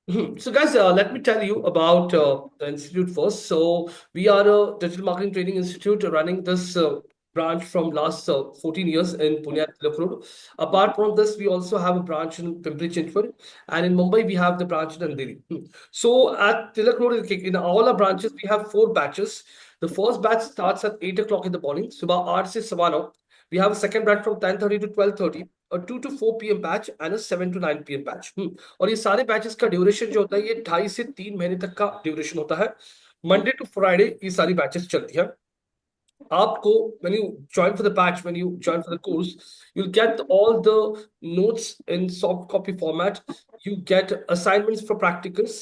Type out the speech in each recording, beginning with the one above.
So guys, let me tell you about the institute first. So we are a digital marketing training institute running this branch from last 14 years in Pune at Tilak Road. Apart from this, we also have a branch in Pimpri Chinchwad, and in Mumbai we have the branch in Andheri. So at Tilak Road, in all our branches, we have four batches. The first batch starts at 8 o'clock in the morning, सुबह 8 से सवा 9. We have a second batch from 10:30 to 12:30, a 2 to 4 p.m. batch, and a 7 to 9 p.m. batch. और ये सारे batches का duration जो होता है ये 2.5 से 3 महीने तक का ड्यूरेशन होता है. मंडे टू फ्राइडे ये सारी बैचेस चलती है. आपको when you join for the batch, when you join for the course, you'll get all the notes in soft copy format. You get assignments for practicals.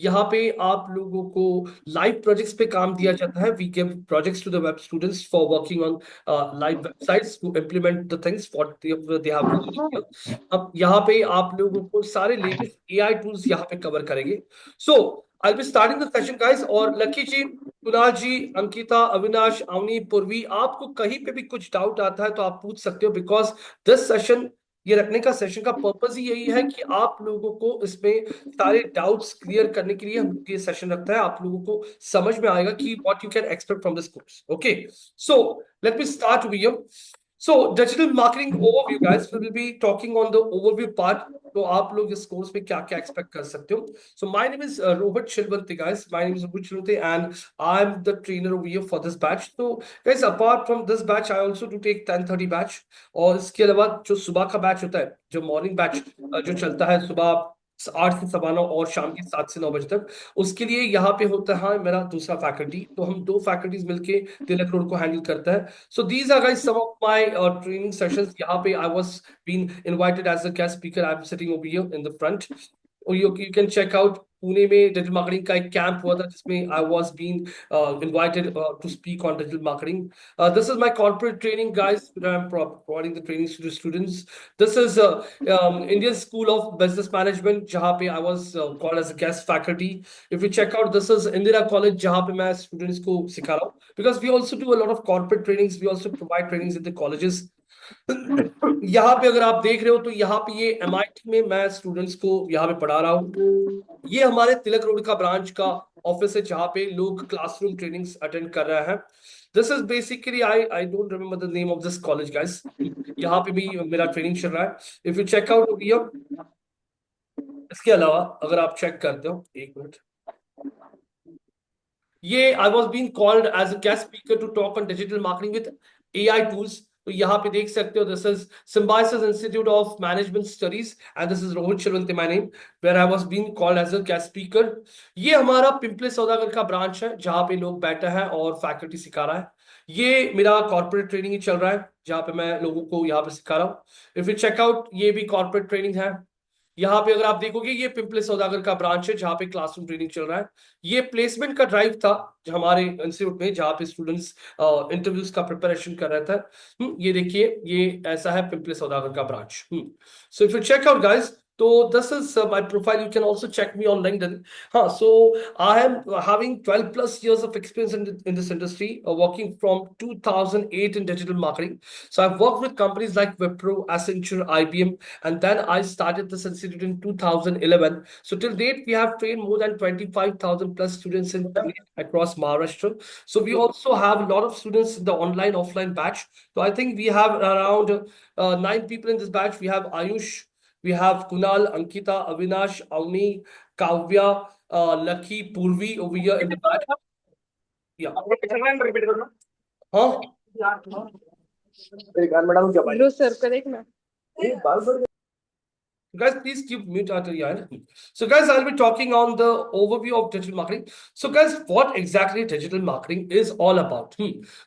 यहाँ पे आप लोगों को live projects पे काम दिया जाता है. We give projects to the web students for working on live websites to implement the things what they have learned here. अब यहाँ पे आप लोगों को सारे latest AI tools यहाँ पे cover करेंगे. So I'll be starting the session, guys. और लकी जी, कुणाल जी, अंकिता, अविनाश, अवनी, पूर्वी, आपको कहीं पे भी कुछ डाउट आता है तो आप पूछ सकते हो. बिकॉज दिस सेशन, ये रखने का सेशन का पर्पस ही यही है कि आप लोगों को इसमें सारे डाउट्स क्लियर करने के लिए हम ये सेशन रखता है. आप लोगों को समझ में आएगा कि what you can expect from this course. Okay, so let me start William. So digital marketing overview, guys. We will be talking on the overview part. तो आप लोग इस कोर्स में क्या क्या एक्सपेक्ट कर सकते हो. So my name is Rohit Shilvanti, guys. My name is Rohit Shilvanti, and I'm the trainer over here for this batch. So guys, apart from this batch, I also do take 10:30 batch. और इसके अलावा जो सुबह का batch होता है, जो morning batch जो चलता है सुबह 8 से सवा 9 और शाम के 7 से 9 बजे तक, उसके लिए यहाँ पे होता है मेरा दूसरा फैकल्टी. तो हम दो फैकल्टीज मिलके तिलक रोड को हैंडल करता है. So these are guys some of my training sessions. यहाँ पे I was being invited as a guest speaker. I'm sitting over here in the front. Or you can check out Pune में digital marketing का एक camp हुआ था जिसमें I was being invited to speak on digital marketing. This is my corporate training, guys. I'm providing the trainings to the students. This is Indian School of Business Management जहाँ पे I was called as a guest faculty. If you check out, this is Indira College जहाँ पे मैं students को सिखा रहा हूँ. Because we also do a lot of corporate trainings. We also provide trainings in the colleges. यहाँ पे अगर आप देख रहे हो तो यहाँ पे ये MIT में मैं स्टूडेंट्स को यहाँ पे पढ़ा रहा हूँ. ये हमारे तिलक रोड का ब्रांच का ऑफिस है जहाँ पे लोग क्लासरूम ट्रेनिंग्स अटेंड कर रहे हैं. This is basically I don't remember the name of this college, guys. यहाँ पे भी मेरा ट्रेनिंग चल रहा है. If you check out here, इसके अलावा अगर आप चेक करते हो, एक मिनट, ये I was been called as a guest speaker to talk on digital marketing with AI tools. तो यहाँ पे देख सकते हो, this is Symbiosis Institute of Management Studies and this is Rohit Shilwanti my name, where I was being called as a guest speaker. ये हमारा पिंपले सौदागर का branch है जहाँ पे लोग बैठे हैं और फैकल्टी सिखा रहा है. ये मेरा कॉर्पोरेट ट्रेनिंग ही चल रहा है जहाँ पे मैं लोगों को यहाँ पे सिखा रहा हूँ. इफ यू चेक आउट, ये भी कॉर्पोरेट ट्रेनिंग है. यहाँ पे अगर आप देखोगे ये पिंपले सौदागर का ब्रांच है जहाँ पे क्लासरूम ट्रेनिंग चल रहा है. ये प्लेसमेंट का ड्राइव था हमारे इंस्टीट्यूट में जहाँ पे स्टूडेंट्स इंटरव्यूज का प्रिपरेशन कर रहे थे. ये देखिए, ये ऐसा है पिंपले सौदागर का branch. So if you check out, guys, so this is my profile. You can also check me on LinkedIn. So I am having 12 plus years of experience in this industry, working from 2008 in digital marketing. So I've worked with companies like Wipro, Accenture, IBM, and then I started this institute in 2011. So till date, we have trained more than 25,000 plus students in across Maharashtra. So we also have a lot of students in the online, offline batch. So I think we have around 9 people in this batch. We have Ayush, we have Kunal, Ankita, Avinash, Avni, Kavya, Lucky, Purvi over here in the back. Yeah. हाँ. Bro sir को देखना. Guys, please keep mute after the end. So guys, I'll be talking on the overview of digital marketing. So guys, what exactly digital marketing is all about?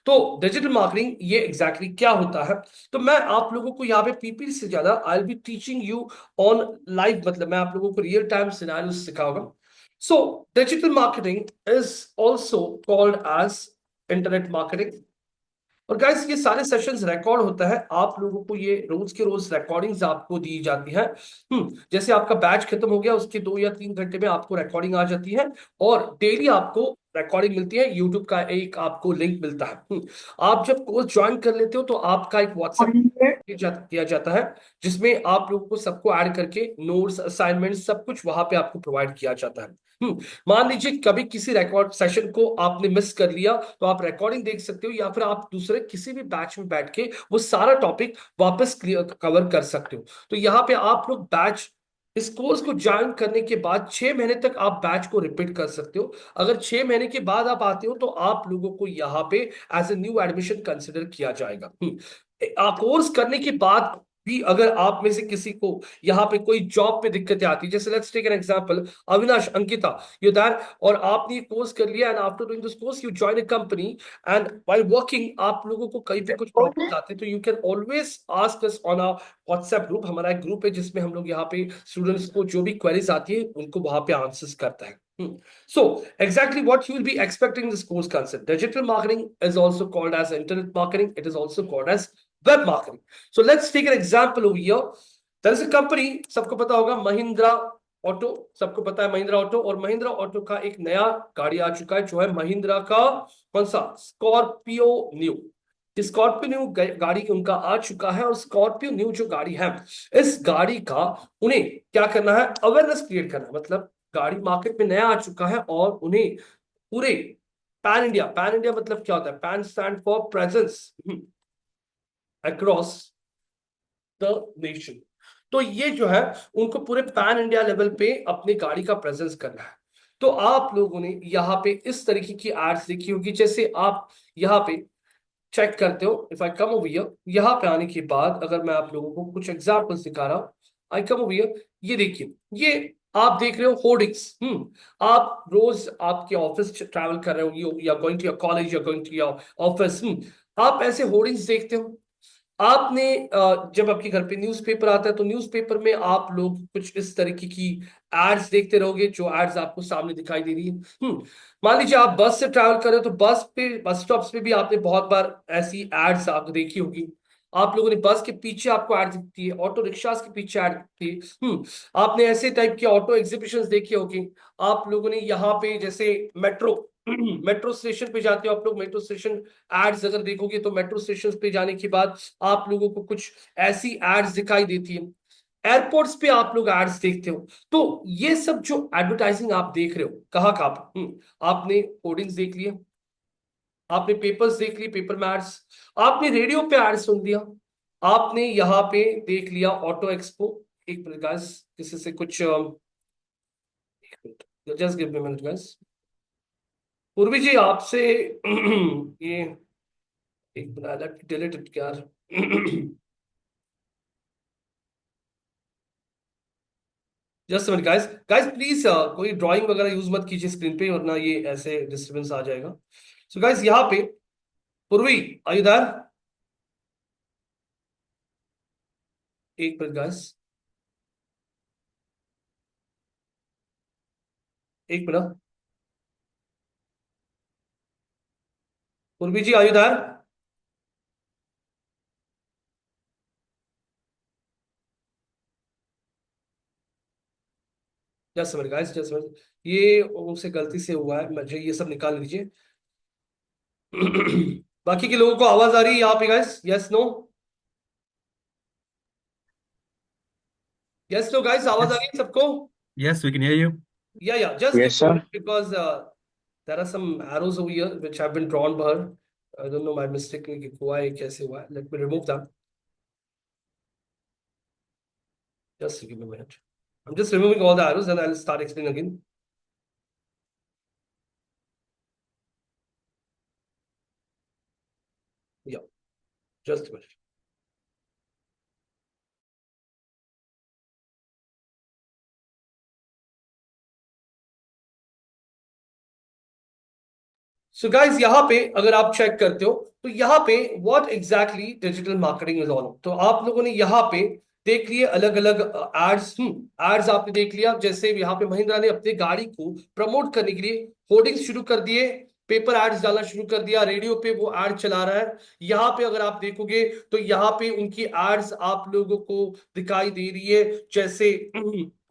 तो digital marketing ये exactly क्या होता है? तो मैं आप लोगों को यहाँ पे PPT से ज्यादा I'll be teaching you on live, मतलब मैं आप लोगों को real time scenarios सिखाऊंगा. So digital marketing is also called as internet marketing. और गाइस, ये सारे सेशंस रिकॉर्ड होता है. आप लोगों को ये रोज के रोज रिकॉर्डिंग्स आपको दी जाती है. जैसे आपका बैच खत्म हो गया उसके 2 या 3 घंटे में आपको रिकॉर्डिंग आ जाती है और डेली आपको रिकॉर्डिंग मिलती है. यूट्यूब का एक आपको लिंक मिलता है. आप जब कोर्स ज्वाइन कर लेते हो तो आपका एक व्हाट्सएप किया जाता है, जिसमें आप लोगों को सबको ऐड करके नोट्स असाइनमेंट सब कुछ वहां पे आपको प्रोवाइड किया जाता है। मान लीजिए कभी किसी रिकॉर्ड सेशन को आपने मिस कर लिया, तो आप रिकॉर्डिंग देख सकते हो, या फिर आप दूसरे किसी भी बैच में बैठ के वो सारा टॉपिक वापस कवर कर सकते हो। तो यहाँ पे आप लोग बैच, इस कोर्स को ज्वाइन करने के बाद 6 महीने तक आप बैच को रिपीट कर सकते हो। अगर 6 महीने के बाद आप आते हो तो आप लोगों को यहाँ पे as a new admission consider किया जाएगा। कोर्स करने के बाद भी अगर आप में से किसी को यहाँ पे कोई जॉब पे दिक्कतें आती है, जैसे let's take an example, Avinash, Ankita, you that, और आपने ये कोर्स कर लिया and after doing this course you join a company and while working आप लोगों को कहीं पे कुछ प्रॉब्लम आते हैं, तो you can always ask us on our WhatsApp group. हमारा एक ग्रुप है जिसमें हम लोग यहाँ पे स्टूडेंट्स को जो भी क्वेरीज आती है उनको वहां पे आंसर्स करता है। So, exactly what you will be expecting this course concept. Digital marketing is also called as internet marketing. It is also called as web marketing. So, let's take an example over here. There is a company, सबको पता होगा, Mahindra auto, सबको पता है Mahindra auto, और Mahindra auto का एक नया गाड़ी आ चुका है जो है महिंद्रा का कौन सा, स्कॉर्पियो न्यू। स्कॉर्पियो न्यू गाड़ी उनका आ चुका है, और स्कॉर्पियो न्यू जो गाड़ी है, इस गाड़ी का उन्हें क्या करना है, अवेयरनेस क्रिएट करना है। मतलब गाड़ी मार्केट में नया आ चुका है और उन्हें पूरे पैन इंडिया मतलब क्या होता है, pen stand for presence across the nation. तो ये जो है उनको पूरे पैन इंडिया लेवल पे अपनी गाड़ी का प्रेजेंस करना है। तो आप लोगों ने यहाँ पे इस तरीके की एड्स देखी होगी, जैसे आप यहाँ पे चेक करते हो। If I come over here, यहाँ पे आने के बाद अगर मैं आप लोगों को कुछ एग्जांपल्स दिखा रहा हूं, आई कम ओवर हियर, ये देखिए, ये आप देख रहे हो होर्डिंग्स। आप रोज आपके ऑफिस ट्रैवल कर रहे हो, या गोइंग टू योर कॉलेज, या गोइंग टू योर ऑफिस, आप ऐसे होर्डिंग्स देखते हो। आपने जब आपके घर पे न्यूज़पेपर आता है तो न्यूज़पेपर में आप लोग कुछ इस तरीके की एड्स देखते रहोगे, जो एड्स आपको सामने दिखाई दे रही है। मान लीजिए आप बस से ट्रैवल कर रहे हो, तो बस स्टॉप्स पे भी आपने बहुत बार ऐसी एड्स आप देखी होगी। आप लोगों ने बस के पीछे आपको एड दिखती है, ऑटो रिक्शास के पीछे एड दिखती है। आपने ऐसे टाइप के ऑटो एग्जीबिशंस देखे होंगे। आप लोगों ने यहाँ पे जैसे मेट्रो मेट्रो स्टेशन पे जाते हो आप लोग, मेट्रो स्टेशन एड्स अगर देखोगे तो मेट्रो स्टेशन पे जाने के बाद आप लोगों को कुछ ऐसी एड्स दिखाई देती है। एयरपोर्ट्स पे आप लोग एड्स देखते हो। तो ये सब जो एडवर्टाइजिंग आप देख रहे हो, कहाँ कहाँ आपने होर्डिंग्स देख लिए, आपने पेपर्स देख लिए, पेपर में एड्स, आपने रेडियो पे एड्स सुन दिया, आपने यहाँ पे देख लिया ऑटो एक्सपो। एक मिनट गाइस, किसी से कुछ just give me minute guys. पूर्वी जी आपसे ये एक मिनट, डिलीट इट यार। Just minute guys, guys please कोई ड्राइंग वगैरह यूज मत कीजिए स्क्रीन पे, वरना ये ऐसे डिस्टरबेंस आ जाएगा। सो गाइस यहाँ पे, पूर्वी आर यू देयर? एक मिनट गाइस, एक मिनट। Purvi ji are you there? Just minute guys, just minute, ये उनसे गलती से हुआ है, मुझे ये सब निकाल लीजिए। बाकी के लोगों को आवाज आ रही है यहाँ पे guys? Yes no? Yes no guys, आवाज आ रही Yes, है सबको? yes, we can hear you. या just give Yes, me sir. Because there are some arrows over here which have been drawn by her. I don't know my mistake में हुआ है कैसे हुआ है, let me remove that. Just give me a minute. I'm just removing all the arrows and I'll start explaining again. Yeah, just a minute. So guys यहाँ पे अगर आप चेक करते हो तो यहाँ पे what exactly digital marketing is all, तो आप लोगों ने यहाँ पे देख लिए अलग अलग एड्स। एड्स आपने देख लिया, जैसे यहाँ पे महिंद्रा ने अपनी गाड़ी को प्रमोट करने के लिए होर्डिंग्स शुरू कर दिए पेपर एड्स डालना शुरू कर दिया, रेडियो पे वो एड चला रहा है। यहाँ पे अगर आप देखोगे तो यहाँ पे उनकी एड्स आप लोगों को दिखाई दे रही है, जैसे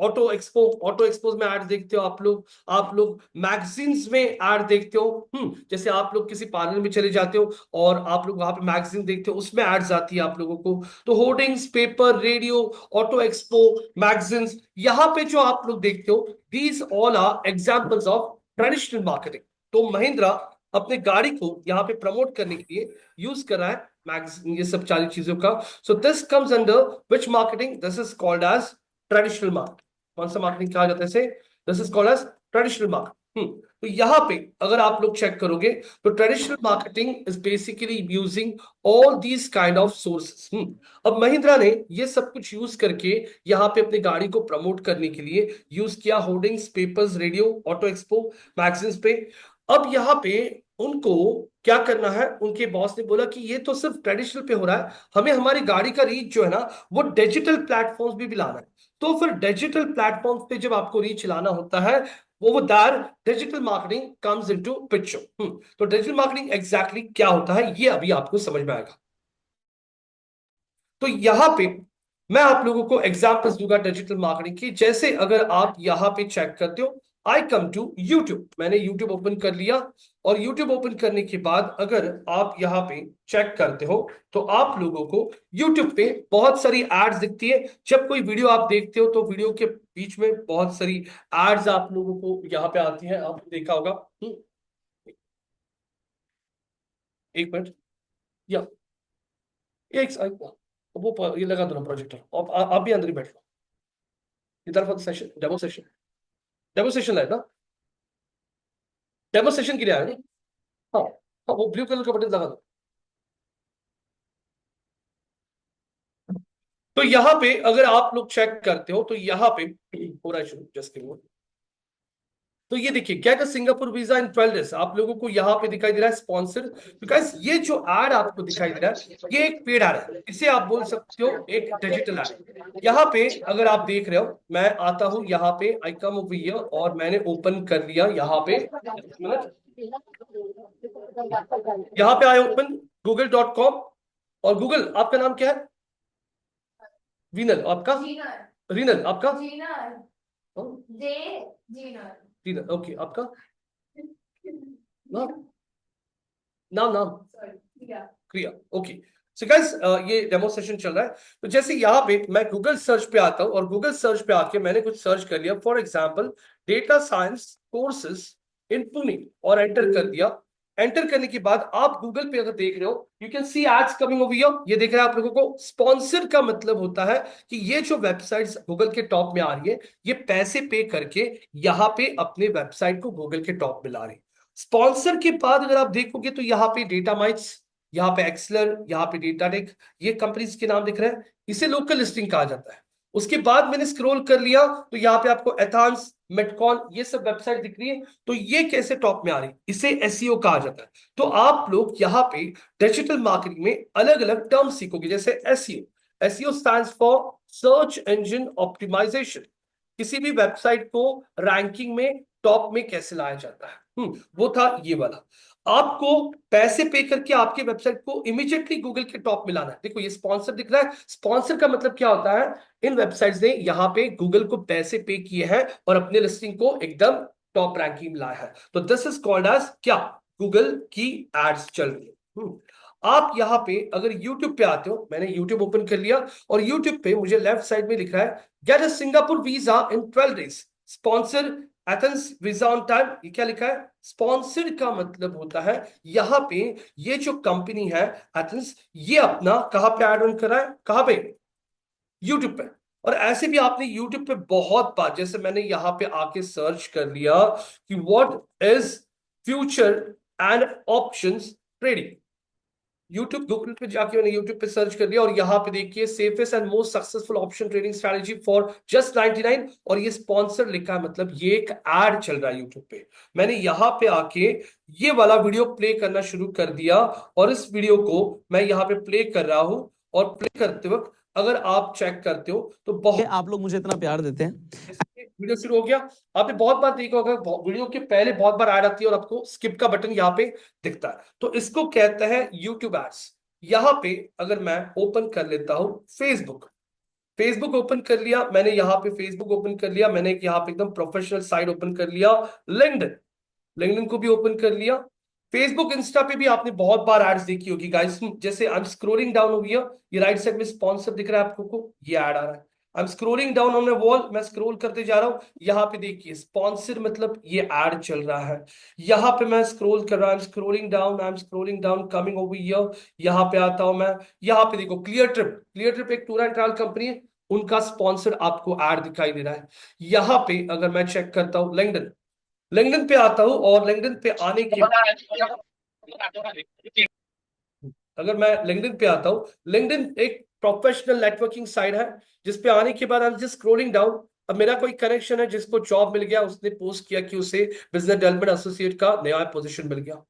ऑटो एक्सपो में एड देखते हो आप लोग मैगजीन्स में एड देखते हो। जैसे आप लोग किसी पार्लर में चले जाते हो और आप लोग वहां पे मैगजीन देखते हो, उसमें एड्स आती है आप लोगों को। तो hoardings, paper, radio, auto expo, magazines, यहाँ पे जो आप लोग देखते हो, these all are examples of traditional marketing. तो महिंद्रा अपने गाड़ी को यहाँ पे प्रमोट करने के लिए यूज कर रहा है मैगजीन, ये सब सारी चीजों का। So this comes under which marketing? This is called as traditional marketing. कौन सा मार्केटिंग कहा जाता है इसे? This is called as traditional marketing. तो यहाँ पे अगर आप लोग चेक करोगे तो traditional marketing is basically using all these kind of sources. अब महिंद्रा ने ये सब कुछ यूज करके यहाँ पे अपनी गाड़ी को प्रमोट करने के लिए यूज किया hoardings, papers, radio, auto expo, magazines पे। अब यहाँ पे उनको क्या करना है, उनके बॉस ने बोला कि ये तो सिर्फ ट्रेडिशनल पे हो रहा है, हमें हमारी गाड़ी का रीच जो है ना वो डिजिटल प्लेटफॉर्म्स भी लाना है। तो फिर डिजिटल प्लेटफॉर्म्स पे जब आपको रीच लाना होता है, वो दार digital marketing comes into picture. तो डिजिटल मार्केटिंग एग्जैक्टली क्या होता है ये अभी आपको समझ में आएगा। तो यहां पे मैं आप लोगों को एग्जांपल्स दूंगा डिजिटल मार्केटिंग की। जैसे अगर आप यहां पे चेक करते हो, आई कम टू यूट्यूब, मैंने यूट्यूब ओपन कर लिया, और यूट्यूब ओपन करने के बाद अगर आप यहां पे चेक करते हो तो आप लोगों को यूट्यूब पे बहुत सारी एड्स दिखती है। जब कोई वीडियो आप देखते हो तो वीडियो के बीच में बहुत सारी एड्स आप लोगों को यहाँ पे आती है, आपने देखा होगा। एक मिनट, या ये लगा दो ना प्रोजेक्टर, आप भी अंदर ही बैठ लो। इधर for session, demo session, demo session है ना, डेमो सेशन के लिए आया ना। हाँ हाँ, वो ब्लू कलर का बटन लगा दो। तो यहाँ पे अगर आप लोग चेक करते हो तो यहाँ पे पूरा शुरू जस्ट के वो, तो ये देखिए, get a Singapore visa in 12 days, आप लोगों को यहाँ पे दिखाई दे रहा है स्पॉन्सर। बिकॉज ये जो एड आपको दिखाई दे रहा है ये एक पेड एड है, इसे आप बोल सकते हो एक डिजिटल एड। यहाँ पे अगर आप देख रहे हो, मैं आता हूँ यहाँ पे, आई कम ओवर हियर और मैंने ओपन कर लिया यहाँ पे, मिनट, यहाँ पे आए ओपन google.com। और गूगल, आपका नाम क्या है? वीनल, आपका? रीनल, आपका? रीनल, ओके, आपका नाम, नाम क्रिया, ओके। सो गाइस, ये डेमो सेशन चल रहा है। तो जैसे यहाँ पे मैं गूगल सर्च पे आता हूँ और गूगल सर्च पे आके मैंने कुछ सर्च कर लिया, for example data science courses in Pune, और एंटर कर दिया। एंटर करने के बाद आप गूगल पे अगर देख रहे हो, you can see ads coming over here, ये देख रहे हैं आप लोगों को। स्पॉन्सर का मतलब होता है कि ये जो वेबसाइट्स गूगल के टॉप में आ रही है, ये पैसे पे करके यहाँ पे अपने वेबसाइट को गूगल के टॉप में ला रही है। स्पॉन्सर के बाद अगर आप देखोगे तो यहाँ पे डेटा माइट्स, यहाँ पे एक्सलर, यहाँ पे डेटाटेक, ये कंपनीज के नाम दिख रहे हैं, इसे लोकल लिस्टिंग कहा जाता है। उसके बाद मैंने स्क्रॉल कर लिया तो यहाँ पे आपको एथांस, मेटकॉन, ये सब वेबसाइट दिख रही है। तो ये कैसे टॉप में आ रही है? इसे एसईओ कहा जाता है। तो आप लोग यहाँ पे डिजिटल मार्केटिंग में अलग अलग टर्म सीखोगे, जैसे SEO. SEO stands for search engine optimization. किसी भी वेबसाइट को रैंकिंग में टॉप में कैसे लाया जाता है, वो था ये वाला। आपको पैसे पे करके आपके वेबसाइट को इमीडिएटली गूगल के टॉप में लाना है। देखो ये स्पॉन्सर दिख रहा है, स्पॉन्सर का मतलब क्या होता है, इन वेबसाइट्स ने यहाँ पे गूगल को पैसे पे किए हैं और अपने लिस्टिंग को एकदम टॉप रैंकिंग में लाया है। तो दिस इज कॉल्ड एज क्या, गूगल की एड्स चल रही है। आप यहाँ पे अगर YouTube पे आते हो, मैंने YouTube ओपन कर लिया और YouTube पे मुझे लेफ्ट साइड में लिख रहा है get a Singapore visa in 12 days, sponsor Athens visa on time. ये क्या लिखा है? स्पॉन्सर का मतलब होता है यहाँ पे ये जो कंपनी है एथेंस, ये अपना कहां पे ऐड ऑन कर रहा है, कहां पे? यूट्यूब पे। और ऐसे भी आपने यूट्यूब पे बहुत बार, जैसे मैंने यहाँ पे आके सर्च कर लिया कि what is future and options trading, YouTube, Google पे जाके मैंने यूट्यूब पे सर्च कर लिया और यहाँ पे देखिए safest and most successful option trading strategy for just 99, और ये स्पॉन्सर लिखा है, मतलब ये एक एड चल रहा है यूट्यूब पे। मैंने यहाँ पे आके ये वाला वीडियो प्ले करना शुरू कर दिया और इस वीडियो को मैं यहाँ पे प्ले कर रहा हूं, और प्ले करते वक्त अगर आप चेक करते हो तो बहुत, आप लोग मुझे इतना प्यार देते हैं। वीडियो शुरू हो गया। आपने बहुत बार देखा होगा, वीडियो के पहले बहुत बार ऐड आती है और आपको स्किप का बटन यहाँ पे दिखता है, तो इसको कहते हैं यूट्यूब एड्स। यहाँ पे अगर मैं ओपन कर लेता हूँ फेसबुक, फेसबुक ओपन कर लिया मैंने, यहाँ पे फेसबुक ओपन कर लिया मैंने, यहाँ पे एकदम प्रोफेशनल साइट ओपन कर लिया, लिंक्डइन, लिंक्डइन को भी ओपन कर लिया। फेसबुक इंस्टा पे भी आपने बहुत बार एड्स देखी होगी गाइस। जैसे आई एम स्क्रोलिंग डाउन हो गया, ये राइट साइड में स्पॉन्सर दिख रहा है आपको को, ये ऐड आ रहा है। I am scrolling down on wall, मैं स्क्रोल करते जा रहा हूँ, यहाँ पे देखिए स्पॉन्सर मतलब ये एड चल रहा है। यहाँ पे मैं स्क्रोल कर रहा हूँ, I am scrolling down, I am scrolling down, coming over here, यहाँ पे आता हूं मैं। यहाँ पे देखो क्लियर ट्रिप, क्लियर ट्रिप एक टूर एंड ट्रैवल कंपनी है, उनका स्पॉन्सर आपको एड दिखाई दे रहा है। यहाँ पे अगर मैं चेक करता हूँ लिंक्डइन, लिंक्डइन पे आता हूं और लिंक्डइन पे आने के, अगर मैं लिंक्डइन पे आता हूं, लिंक्डइन एक प्रोफेशनल नेटवर्किंग साइट है, जिसपे आने के बाद I am just scrolling down. अब मेरा कोई कनेक्शन है जिसको जॉब मिल गया, उसने पोस्ट किया कि उसे बिजनेस डेवलपमेंट एसोसिएट का नया पोजीशन मिल गया।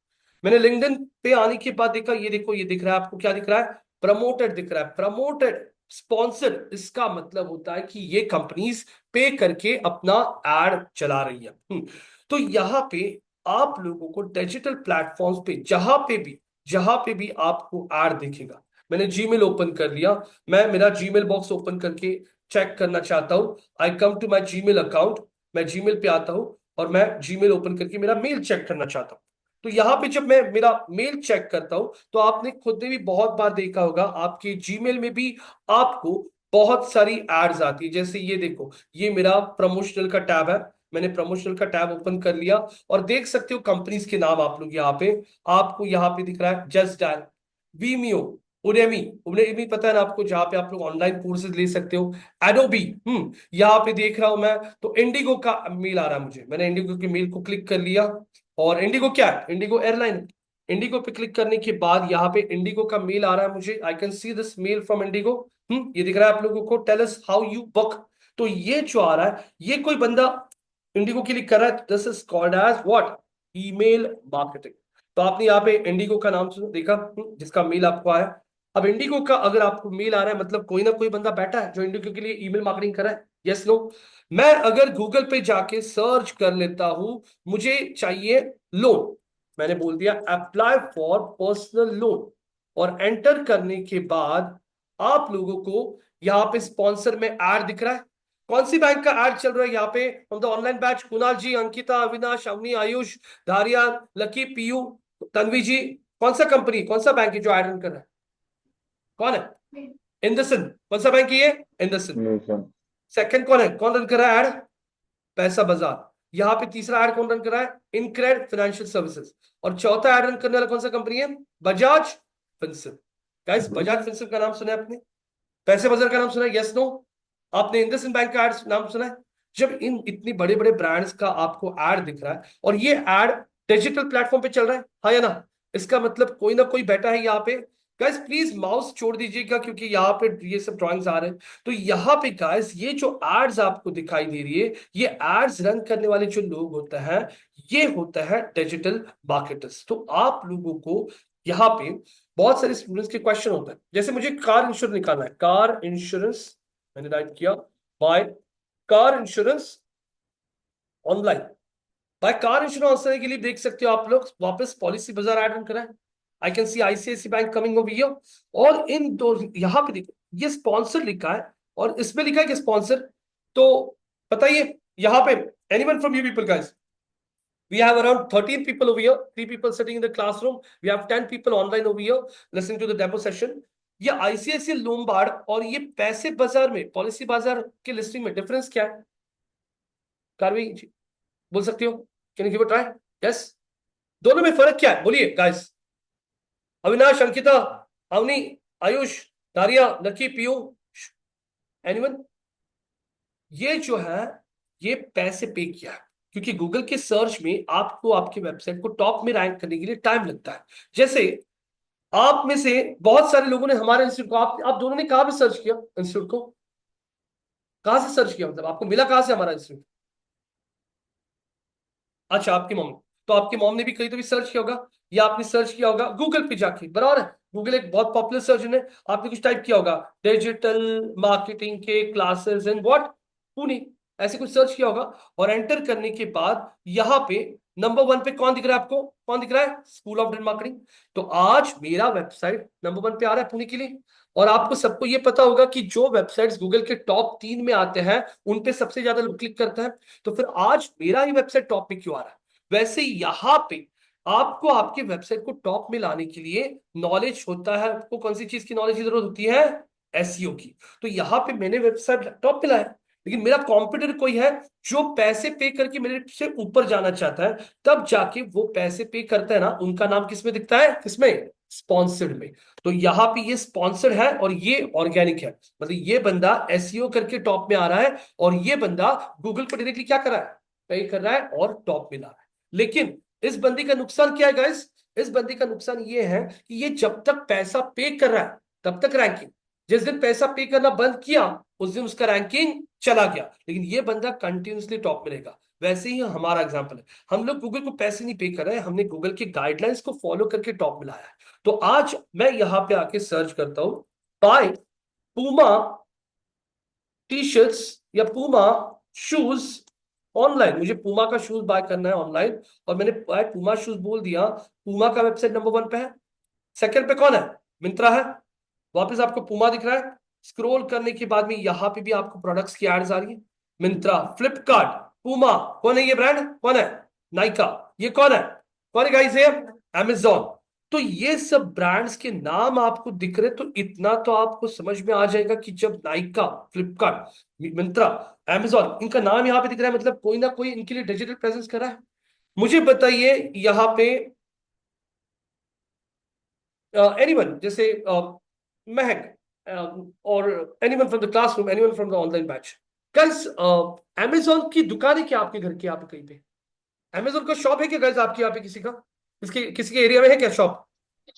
मैंने लिंक्डइन पे आने के बाद देखा, ये देखो ये दिख रहा है आपको, क्या दिख रहा है, प्रमोटेड दिख रहा है, प्रमोटेड स्पॉन्सर, इसका मतलब होता है कि ये कंपनीज पे करके अपना एड चला रही है। तो यहाँ पे आप लोगों को डिजिटल प्लेटफॉर्म्स पे जहां पे भी आपको ऐड दिखेगा। मैंने जीमेल ओपन कर लिया, मैं मेरा जीमेल बॉक्स ओपन करके चेक करना चाहता हूं, I come to my Gmail account, मैं जीमेल पे आता हूं और मैं जीमेल ओपन करके मेरा मेल चेक करना चाहता हूं। तो यहाँ पे जब मैं मेरा मेल चेक करता हूं, तो आपने खुद ने भी बहुत बार देखा होगा, आपके जीमेल में भी आपको बहुत सारी एड्स आती है। जैसे ये देखो, ये मेरा प्रमोशनल का टैब है, मैंने प्रमोशनल का टैब ओपन कर लिया और देख सकते हो कंपनीज के नाम आप लोग यहाँ पे, आपको यहाँ पे दिख रहा है just dial, Vimeo, Udemy, Udemy पता है ना आपको, जहाँ पे आप लोग ऑनलाइन कोर्सेज ले सकते हो, एडोबी, यहाँ पे देख रहा हूं मैं, तो इंडिगो का मेल आ रहा है मुझे, मैंने इंडिगो के मेल को क्लिक कर लिया। और इंडिगो क्या है, इंडिगो एयरलाइन, इंडिगो पे क्लिक करने के बाद यहाँ पे इंडिगो का मेल आ रहा है मुझे, I can see this mail from IndiGo, ये दिख रहा है आप लोगों को, tell us how you book. तो ये जो आ रहा है, ये कोई बंदा इंडिगो के लिए कर रहा है, this is called as what, email marketing. तो आपने यहाँ पे इंडिगो का नाम सुना देखा, जिसका मेल आपको आया। अब इंडिगो का अगर आपको मेल आ रहा है, मतलब कोई ना कोई बंदा बैठा है जो इंडिगो के लिए ईमेल मार्केटिंग कर रहा है, यस नो। मैं अगर गूगल पे जाके सर्च कर लेता हूं, मुझे चाहिए लोन, मैंने बोल दिया अप्लाई फॉर पर्सनल लोन, और एंटर करने के बाद आप लोगों को यहाँ पे स्पॉन्सर में ऐड दिख रहा है। कौन सी बैंक का ऐड चल रहा है यहाँ पे, हम the online batch, Kunal ji, Ankita, Avinash, Avani, Ayush, Dhariya, Lucky, Piyu, Tanvi ji, कौन सा कंपनी, कौन सा बैंक है जो ऐड रन कर रहा है, कौन है, इंडसिंड, कौन सा बैंक है ये, इंडसिंड। सेकंड कौन है, कौन रन कर रहा है ऐड, पैसा बाजार। यहाँ पे तीसरा ऐड कौन रन कर रहा है, इनक्रेड फाइनेंशियल सर्विसेज। और चौथा ऐड रन करने वाला कौन सा कंपनी है, Bajaj Finserv. Guys Bajaj Finserv का नाम सुना है आपने, पैसे बाजार का नाम सुना है, यस नो। आपने इंडसइंड बैंक का एड नाम सुना है। जब इन इतनी बड़े बड़े ब्रांड्स का आपको ऐड दिख रहा है और ये ऐड डिजिटल प्लेटफॉर्म पे चल रहा है, हाँ या ना, इसका मतलब कोई ना कोई बैठा है यहाँ पे। गाइस प्लीज माउस छोड़ दीजिएगा, क्योंकि यहाँ पे ये सब ड्राइंग्स आ रहे हैं। तो यहाँ पे गाइस ये जो एड्स आपको दिखाई दे रही है, ये एड्स रन करने वाले जो लोग होते हैं, ये होता है डिजिटल मार्केटर्स। तो आप लोगों को यहाँ पे बहुत सारे स्टूडेंट्स के क्वेश्चन होते हैं, जैसे मुझे कार इंश्योरेंस निकालना है, कार इंश्योरेंस मैंने राइट किया, by car insurance online. By car insurance के लिए देख सकते हो आप लोग, वापस पॉलिसी बाजार ऐड ऑन करा है, I can see ICICI bank coming over here. और इन दो यहाँ पे देखो ये स्पॉन्सर लिखा है, और इसमें लिखा है कि स्पॉन्सर, तो बताइए यहाँ पे, anyone from you people guys, we have around 13 people over here, 3 people sitting in the classroom, we have 10 people online over here listening to the demo session। ये आईसीआईसी लोम्बार्ड और ये पैसे बाजार में, पॉलिसी बाजार के लिस्टिंग में difference क्या है, कारवी जी बोल सकती हो, can you give a try, yes, दोनों में फर्क क्या है बोलिए गाइस, अविनाश, अंकिता, अवनी, आयुष, दारिया, लकी, पीयू, एनीवन। ये जो है, ये पैसे पे किया है, क्योंकि गूगल के सर्च में आपको आपकी वेबसाइट को टॉप में रैंक करने के लिए टाइम लगता है। जैसे आप में से बहुत सारे लोगों ने हमारे इंस्टीट्यूट को, आप दोनों ने कहां पे सर्च किया इंस्टीट्यूट को, कहां से सर्च किया, मतलब आपको मिला कहां से हमारा इंस्टीट्यूट, अच्छा आपकी मॉम, तो आपकी मॉम ने भी कहीं तो भी सर्च किया होगा, या आपने सर्च किया होगा गूगल पे जाके, बराबर है, गूगल एक बहुत पॉपुलर सर्च इंजन है, आपने कुछ टाइप किया होगा डिजिटल मार्केटिंग के क्लासेस इन व्हाट, पुणे, ऐसे कुछ सर्च किया होगा, और एंटर करने के बाद यहाँ पे नंबर 1 पे कौन दिख रहा है आपको? कौन दिख रहा है? School of dental marketing. तो आज मेरा वेबसाइट नंबर 1 पे आ रहा है पुणे के लिए। और आपको सबको ये पता होगा कि जो वेबसाइट्स गूगल के टॉप 3 में आते हैं उन पे सबसे ज्यादा लोग क्लिक करते हैं। तो फिर आज मेरा ही वेबसाइट टॉप पे क्यों आ रहा है? वैसे यहाँ पे आपको आपके वेबसाइट को टॉप में लाने के लिए नॉलेज होता है। आपको कौन सी चीज की नॉलेज की जरूरत होती है? एसईओ की। तो यहाँ पे मैंने वेबसाइट टॉप पे लाया, लेकिन मेरा कॉम्पिटिटर कोई है जो पैसे पे करके मेरे से ऊपर जाना चाहता है, तब जाके वो पैसे पे करता है ना, उनका नाम किसमें दिखता है? किसमें? स्पॉन्सर्ड में। तो यहाँ पे ये स्पॉन्सर्ड है और ये ऑर्गेनिक है, मतलब ये बंदा एसईओ करके टॉप में आ रहा है, और ये बंदा गूगल को डायरेक्टली क्या कर रहा है? पे कर रहा है और टॉप में ला रहा है। लेकिन इस बंदी का नुकसान क्या है गाइस? इस बंदी का नुकसान ये है कि ये जब तक पैसा पे कर रहा है तब तक रैंकिंग, जिस दिन पैसा पे करना बंद किया उस दिन उसका रैंकिंग चला गया। लेकिन ये बंदा कंटिन्यूसली टॉप में रहेगा। वैसे ही हमारा एग्जांपल है, हम लोग गूगल को पैसे नहीं पे कर रहे हैं, हमने गूगल के गाइडलाइंस को फॉलो करके टॉप में लाया है। तो आज मैं यहां पे आके सर्च करता हूं बाय पूमा टी शर्ट्स या पूमा शूज ऑनलाइन। मुझे पूमा का शूज बाय करना है ऑनलाइन, और मैंने बाय पूमा शूज बोल दिया। पूमा का वेबसाइट नंबर 1 पे है। सेकंड पे कौन है? मिंत्रा है। वापस आपको पूमा दिख रहा है। स्क्रॉल करने के बाद में यहां पे भी आपको प्रोडक्ट्स की एड्स आ रही है। मिंत्रा, फ्लिपकार्ट, पूमा। कौन है ये ब्रांड? कौन है? नाइका। ये कौन है? कौन है गाइस? ये अमेजॉन। तो ये सब ब्रांड्स के नाम आपको दिख रहे, तो इतना तो आपको समझ में आ जाएगा कि जब नाइका, फ्लिपकार्ट, मिंत्रा, अमेजॉन, इनका नाम यहां पे दिख रहा है, मतलब कोई ना कोई इनके लिए डिजिटल प्रेजेंस कर रहा है। मुझे बताइए यहां पे एनीवन, जैसे महक, और anyone from the classroom, anyone from the online batch. Guys, Amazon की दुकान है क्या आपके घर के यहाँ पे कहीं पे? अमेजॉन का शॉप है क्या गाइस आपके यहाँ पे किसी का? इसके किसी के एरिया में है क्या शॉप?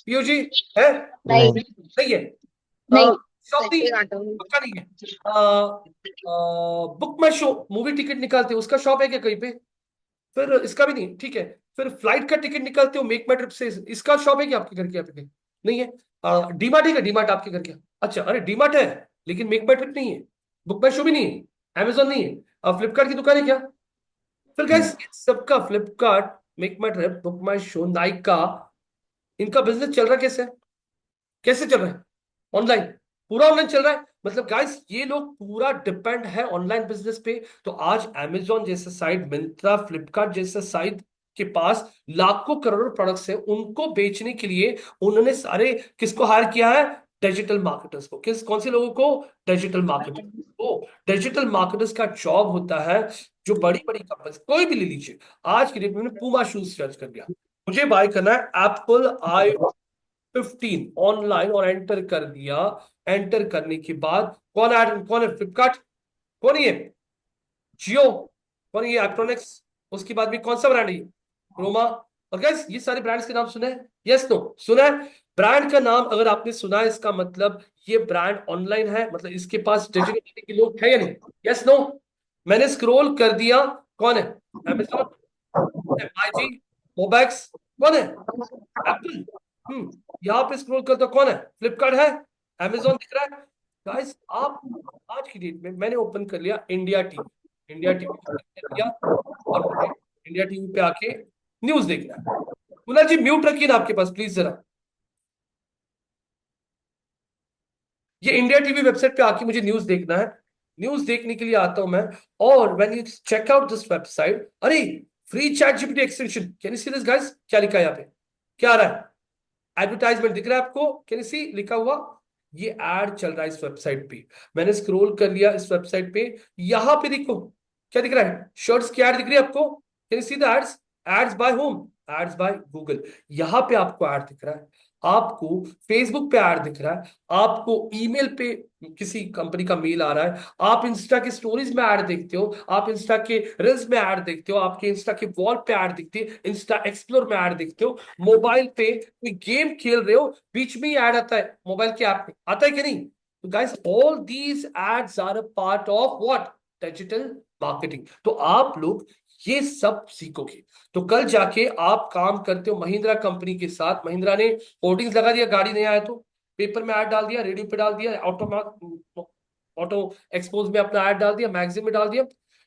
पीयूजी है? नहीं। नहीं है। नहीं। शॉपी पक्का नहीं है। बुक माई शो, मूवी टिकट निकालते हो उसका शॉप है क्या कहीं पे? फिर इसका भी नहीं, ठीक है। फिर फ्लाइट का टिकट निकालते हो मेक माई ट्रिप से, इसका शॉप है क्या आपके घर के यहाँ पे कहीं? नहीं है। डीमार्ट है क्या? डीमार्ट आपके घर के? अच्छा, अरे डीमार्ट है लेकिन मेक माई ट्रिप नहीं है, बुक माई शो भी नहीं है, अमेजोन नहीं है। फ्लिपकार्ट की दुकान है क्या? फिर गाइस सबका फ्लिपकार्ट, मेक माई ट्रिप, बुक माई शो, नाइका, इनका बिजनेस चल रहा कैसे? कैसे चल रहा है? ऑनलाइन। पूरा ऑनलाइन चल रहा है। मतलब गाइस ये लोग पूरा डिपेंड है ऑनलाइन बिजनेस पे। तो आज अमेजॉन जैसा साइट, मिंत्रा, फ्लिपकार्ट जैसा साइट के पास लाखों करोड़ों प्रोडक्ट्स हैं, उनको बेचने के लिए उन्होंने सारे किसको हायर किया है? डिजिटल मार्केटर्स को। कौन से लोगों को? डिजिटल मार्केटर्स को। डिजिटल मार्केटर्स का जॉब होता है, जो बड़ी बड़ी कंपनी, कोई भी ले लीजिए। आज की डेट में मैंने पूमा शूज सर्च कर दिया, मुझे बाय करना है एप्पल आई 15 ऑनलाइन, और एंटर कर दिया। एंटर करने के बाद कौन है? फ्लिपकार्ट। कौन है ये? जियो। कौन है ये? इलेक्ट्रॉनिक्स। उसके बाद भी कौन सा ब्रांड है ये? क्रोमा। और गाइस ये सारे ब्रांड्स के नाम सुने हैं? Yes no? सुना है? ब्रांड का नाम अगर आपने सुना है, इसका मतलब ये ब्रांड ऑनलाइन है, मतलब इसके पास डिजिटल के लोग है या नहीं? Yes no? मैंने स्क्रॉल कर दिया। कौन है? Amazon, MIG, Mobax. कौन है? एप्पल। यहाँ पे स्क्रॉल करता कौन है? फ्लिपकार्ट है, अमेजॉन दिख रहा है। गाइस आप, आज की डेट में मैंने ओपन कर लिया इंडिया टीवी। इंडिया टीवी कर दिया, और मुझे इंडिया टीवी पे आके न्यूज देखना है। कुणाल जी म्यूट रखिए ना आपके पास प्लीज जरा। ये इंडिया टीवी वेबसाइट पे आके मुझे न्यूज देखना है। न्यूज देखने के लिए आता हूं मैं, और when you check out this website, अरे free ChatGPT extension, can you see this guys? क्या लिखा है यहाँ पे? क्या आ रहा है? एडवर्टाइजमेंट दिख रहा है आपको? कैन यू सी लिखा हुआ? ये एड चल रहा है इस वेबसाइट पे। मैंने स्क्रॉल कर लिया इस वेबसाइट पे। यहां पे देखो क्या दिख रहा है? शर्ट्स की एड दिख रही है आपको? Can you see the ads? Ads by home, ads by Google. यहां पे आपको ऐड दिख रहा है, आपको फेसबुक पे ऐड दिख रहा है, आपको ईमेल पे किसी कंपनी का मेल आ रहा है, आप इंस्टा के स्टोरीज में ऐड देखते हो, आप इंस्टा के रील्स में ऐड देखते हो, आपके इंस्टा के वॉल पे ऐड दिखती है, इंस्टा एक्सप्लोर में ऐड देखते हो, मोबाइल पे कोई गेम खेल रहे हो बीच में ही ऐड आता है मोबाइल के ऐप में, आता है कि नहीं? तो guys all these ads are a part of what? Digital marketing. तो आप लोग ये सब सीखोगे, तो कल जाके आप काम करते हो महिंद्रा कंपनी के साथ, महिंद्रा ने होर्डिंग्स लगा दिया गाड़ी नहीं आया तो, पेपर में ऐड डाल दिया, रेडियो पे डाल दिया, ऑटो एक्सपोज में अपना ऐड डाल दिया, मैगजीन में डाल दिया,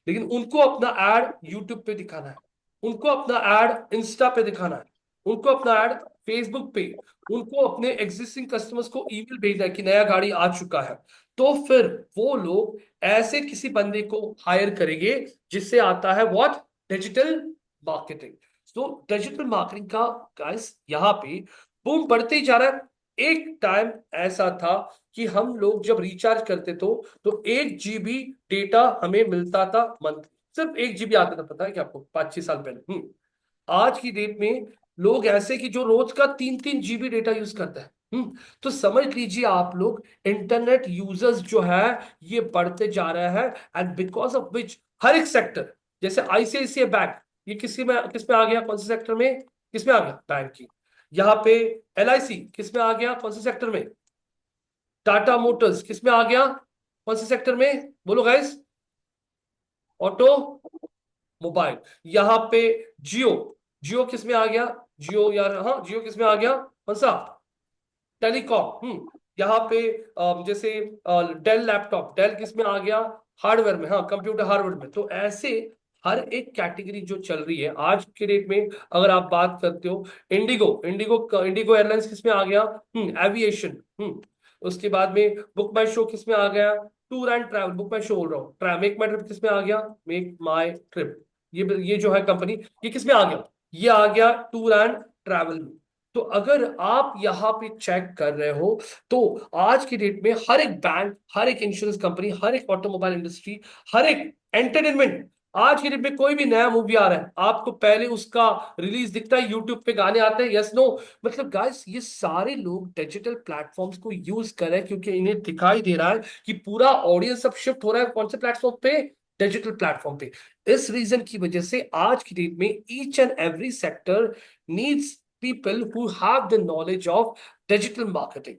लेकिन उनको अपना एड यूट्यूब पे दिखाना है, उनको अपना एड इंस्टा पे दिखाना है, उनको अपना एड फेसबुक पे, उनको अपने एग्जिस्टिंग कस्टमर्स को ईमेल भेजना है कि नया गाड़ी आ चुका है। तो फिर वो लोग ऐसे किसी बंदे को हायर करेंगे जिससे आता है व्हाट, डिजिटल मार्केटिंग। तो डिजिटल मार्केटिंग का गाइस यहाँ पे बूम बढ़ते ही जा रहा है। एक टाइम ऐसा था कि हम लोग जब रिचार्ज करते तो 1 GB डेटा हमें मिलता था मंथ, सिर्फ 1 GB आता था, पता है क्या आपको, 5-6 साल पहले। आज की डेट में लोग ऐसे कि जो रोज का 3-3 GB डेटा यूज करता है। तो समझ लीजिए आप लोग, इंटरनेट यूजर्स जो है ये बढ़ते जा रहा है, एंड बिकॉज ऑफ विच हर एक सेक्टर, जैसे आईसीआईसीआई बैंक, ये किस में आ गया, कौन से सेक्टर में, किस में आ गया, बैंकिंग। यहाँ पे एलआईसी किस में आ गया, कौन से सेक्टर में, टाटा मोटर्स किस में आ गया, कौन से सेक्टर में, बोलो गाइस, ऑटो मोबाइल। यहाँ पे जियो, जियो किस में आ गया, जियो यार, हाँ जियो किस में आ गया, कौन सा, टेलीकॉम। यहाँ पे जैसे डेल लैपटॉप, डेल किस में आ गया, हार्डवेयर में, हाँ कंप्यूटर हार्डवेयर में। तो ऐसे हर एक कैटेगरी जो चल रही है आज के डेट में, अगर आप बात करते हो, इंडिगो इंडिगो इंडिगो एयरलाइंस किस में आ गया, एविएशन। उसके बाद में बुक माई शो किस में आ गया, tour and travel, book my show बोल रहा हूँ, मेक माई ट्रिप किस में आ गया, मेक माई ट्रिप, ये जो है कंपनी, ये किस में आ गया, ये आ गया टूर एंड ट्रैवल में। तो अगर आप यहाँ पे चेक कर रहे हो, तो आज की डेट में हर एक बैंक, हर एक इंश्योरेंस कंपनी, हर एक ऑटोमोबाइल इंडस्ट्री, हर एक एंटरटेनमेंट, आज की डेट में कोई भी नया मूवी आ रहा है आपको पहले उसका रिलीज दिखता है, यूट्यूब पे गाने आते हैं, यस नो। मतलब गाइस ये सारे लोग डिजिटल प्लेटफॉर्म्स को यूज कर रहे हैं क्योंकि इन्हें दिखाई दे रहा है कि पूरा ऑडियंस अब शिफ्ट हो रहा है कौन से प्लेटफॉर्म पे, डिजिटल प्लेटफॉर्म पे। इस रीजन की वजह से आज की डेट में each and every sector needs people who have the knowledge of digital marketing।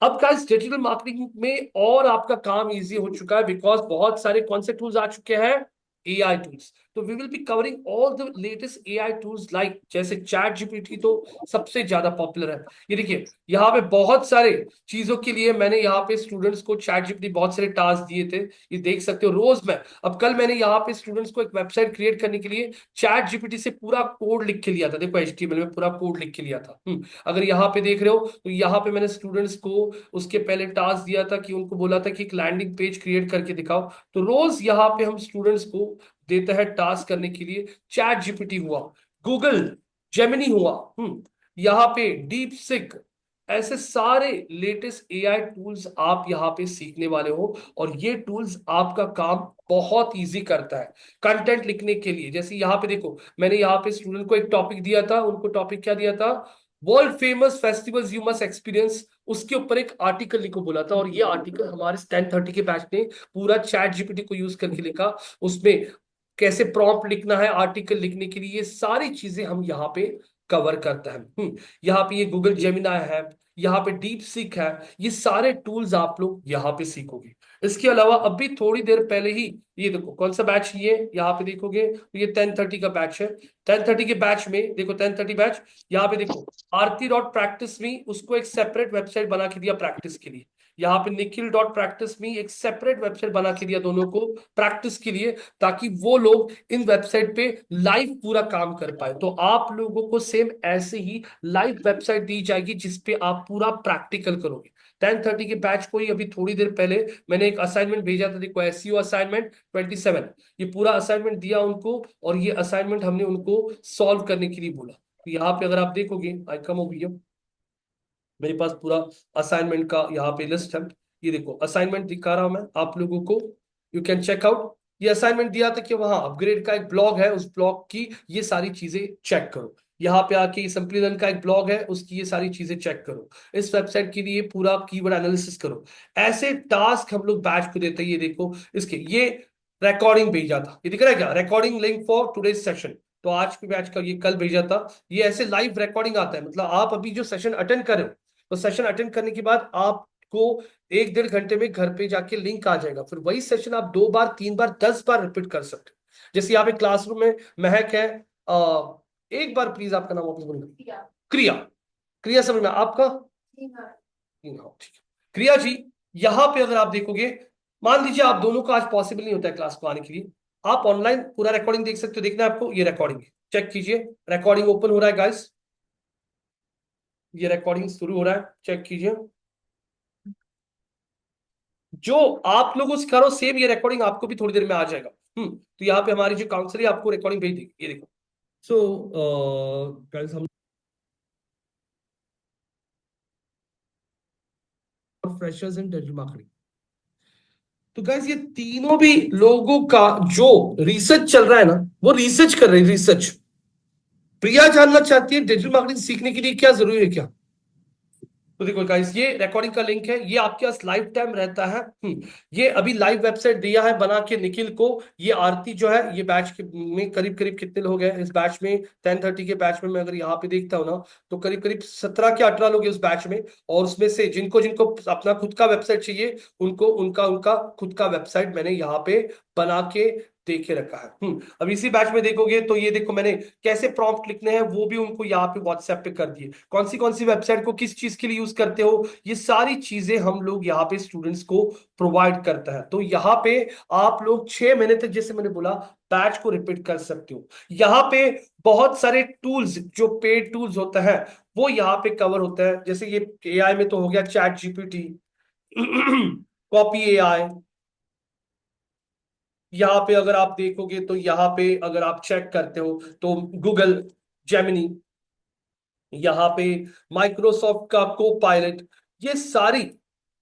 अब गाइस डिजिटल मार्केटिंग में और आपका काम इजी हो चुका है बिकॉज बहुत सारे कौन से टूल्स आ चुके हैं, एआई टूल्स। तो we will be covering all the latest AI tools, like जैसे चैट जीपीटी तो सबसे ज्यादा पॉपुलर है। ये देखिए यहाँ पे बहुत सारे चीजों के लिए मैंने यहाँ पे स्टूडेंट्स को चैट जीपीटी बहुत सारे टास्क दिए थे, ये देख सकते हो रोज मैं। अब कल मैंने यहाँ पे स्टूडेंट्स को एक वेबसाइट क्रिएट करने के लिए चैट जीपीटी से पूरा कोड लिख के लिया था, देखो एचटीएमएल में पूरा कोड लिख के लिया था। अगर यहाँ पे देख रहे हो तो यहाँ पे मैंने स्टूडेंट्स को उसके पहले टास्क दिया था कि उनको बोला था कि एक लैंडिंग पेज क्रिएट करके दिखाओ। तो रोज यहाँ पे हम स्टूडेंट्स को देता है टास्क करने के लिए, चैट जीपीटी हुआ, गूगल जेमिनी हुआ, यहाँ पे डीप सिक, ऐसे सारे लेटेस्ट एआई टूल्स आप यहाँ पे सीखने वाले हो। और ये टूल्स आपका काम बहुत इजी करता है कंटेंट लिखने के लिए। जैसे यहाँ पे देखो मैंने यहाँ पे स्टूडेंट को एक टॉपिक दिया था, उनको टॉपिक क्या दिया था, world famous festivals you must experience, उसके ऊपर एक आर्टिकल लिखो बोला था। और ये आर्टिकल हमारे 10:30 के बैच ने पूरा चैट जीपीटी को यूज करके लिखा। उसमें कैसे प्रॉम्प्ट लिखना है आर्टिकल लिखने के लिए, ये सारी चीजें हम यहाँ पे कवर करते हैं। यहाँ पे ये गूगल जेमिना है, यहाँ पे डीप सीक है, ये सारे टूल्स आप लोग यहाँ पे सीखोगे। इसके अलावा अभी थोड़ी देर पहले ही ये देखो कौन सा बैच, ये यहाँ पे देखोगे तो ये 10:30 का बैच है। 10:30 के बैच में देखो 10:30 बैच, यहाँ पे देखो आरती डॉट प्रैक्टिस में उसको एक सेपरेट वेबसाइट बना के दिया प्रैक्टिस के लिए। यहाँ पे निखिल डॉट प्रैक्टिस में एक सेपरेट वेबसाइट बना के दिया दोनों को प्रैक्टिस के लिए, ताकि वो लोग इन वेबसाइट पे लाइव पूरा काम कर पाए। तो आप लोगों को सेम ऐसे ही लाइव वेबसाइट दी जाएगी जिसपे आप पूरा प्रैक्टिकल करोगे। 10:30 के बैच को ही अभी थोड़ी देर पहले मैंने एक असाइनमेंट भेजा था, देखो एसईओ असाइनमेंट 27, ये पूरा असाइनमेंट दिया उनको और ये असाइनमेंट हमने उनको सॉल्व करने के लिए बोला। तो यहाँ पे अगर आप देखोगे, आई कम ओवर हियर, मेरे पास पूरा असाइनमेंट का यहाँ पे लिस्ट है। ये देखो असाइनमेंट दिखा रहा हूं मैं आप लोगों को, यू कैन चेक आउट। ये असाइनमेंट दिया था कि वहां अपग्रेड का एक ब्लॉग है, उस ब्लॉग की ये सारी चीजें चेक करो। यहाँ पे आके सिंपली रन का एक ब्लॉग है, उसकी ये सारी चीजें चेक करो। इस वेबसाइट के लिए पूरा कीवर्ड एनालिसिस करो। ऐसे टास्क हम लोग बैच को देते हैं। ये देखो इसके ये रिकॉर्डिंग भेजा था, ये दिख रहा है क्या, recording link for today's session. तो आज के बैच का ये कल भेजा था। ये ऐसे लाइव रिकॉर्डिंग आता है, मतलब आप अभी जो सेशन अटेंड कर रहे हो, तो सेशन अटेंड करने के बाद आपको 1-1.5 घंटे में घर पे जाके लिंक आ जाएगा, फिर वही सेशन आप 2 बार 3 बार 10 बार रिपीट कर सकते हो। जैसे यहाँ पे क्लासरूम में महक है, एक बार प्लीज आपका नाम वापस बोलना, क्रिया, क्रिया समझ में आपका, हाँ, ठीक है क्रिया जी। यहाँ पे अगर आप देखोगे, मान लीजिए आप दोनों का आज पॉसिबल नहीं होता है क्लास को आने के लिए, आप ऑनलाइन पूरा रिकॉर्डिंग देख सकते हो। देखना है आपको, ये रिकॉर्डिंग है, चेक कीजिए। रिकॉर्डिंग ओपन हो रहा है गाइस, ये रिकॉर्डिंग शुरू हो रहा है, चेक कीजिए। जो आप लोगों को सिखा रहा हूं सेम ये रिकॉर्डिंग आपको भी थोड़ी देर में आ जाएगा। तो यहाँ पे हमारी जो काउंसलर है आपको रिकॉर्डिंग भेज देगी, ये देखो। सो गाइस, हम फ्रेशर्स इन डिजिटल मार्केटिंग। तो गाइस ये तीनों भी लोगों का जो रिसर्च चल रहा है ना, वो रिसर्च कर रहे हैं, रिसर्च। प्रिया जानना चाहती है डिजिटल मार्केटिंग सीखने के लिए क्या जरूरी है क्या। तो देखो गाइस, ये रिकॉर्डिंग का लिंक है, ये आपके पास लाइफ टाइम रहता है। ये अभी लाइव वेबसाइट दिया है बना के निखिल को। ये आरती जो है, ये बैच के में करीब करीब कितने लोग हैं इस बैच में, 10:30 के बैच में मैं अगर यहाँ पे देखता हूँ ना, तो करीब करीब 17 के 18 लोग हैं उस बैच में। और उसमें से जिनको जिनको अपना खुद का वेबसाइट चाहिए, उनको उनका उनका खुद का वेबसाइट मैंने यहाँ पे बना के देखे रखा है। अब इसी बैच में देखोगे तो ये देखो, मैंने कैसे प्रॉम्प्ट लिखने हैं वो भी उनको यहाँ पे व्हाट्सएप पे कर दिए। कौन सी वेबसाइट को किस चीज के लिए यूज करते हो, ये सारी चीजें हम लोग यहाँ पे स्टूडेंट्स को प्रोवाइड करता है। तो यहाँ पे आप लोग 6 महीने तक, जैसे मैंने बोला, बैच को रिपीट कर सकते हो। यहाँ पे बहुत सारे टूल्स, जो पेड टूल्स होता है, वो यहाँ पे कवर होता है। जैसे ये एआई में तो हो गया चैट जीपीटी, कॉपी एआई। यहाँ पे अगर आप देखोगे तो यहाँ पे अगर आप चेक करते हो तो गूगल जेमिनी, यहाँ पे माइक्रोसॉफ्ट का को पायलट, ये सारी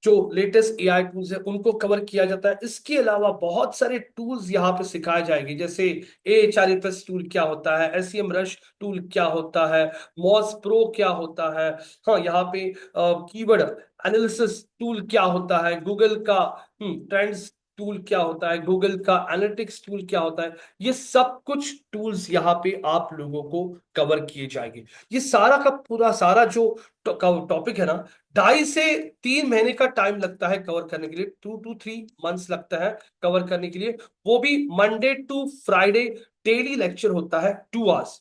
जो लेटेस्ट एआई टूल्स है उनको कवर किया जाता है। इसके अलावा बहुत सारे टूल्स यहाँ पे सिखाए जाएंगे, जैसे एएचआरएफएस टूल क्या होता है, एसईएम रश टूल क्या होता है, मॉस प्रो क्या होता है, हाँ यहाँ पे कीवर्ड एनालिसिस टूल क्या होता है, गूगल का ट्रेंड्स टूल क्या होता है, गूगल का एनालिटिक्स टूल क्या होता है। ये सब कुछ टूल्स यहाँ पे आप लोगों को कवर किए जाएंगे। ये सारा का पूरा सारा जो टॉपिक है ना, 2.5 से 3 महीने का टाइम लगता है कवर करने के लिए, 2 to 3 मंथ्स लगता है कवर करने के लिए। वो भी Monday to Friday daily lecture होता है 2 आवर्स।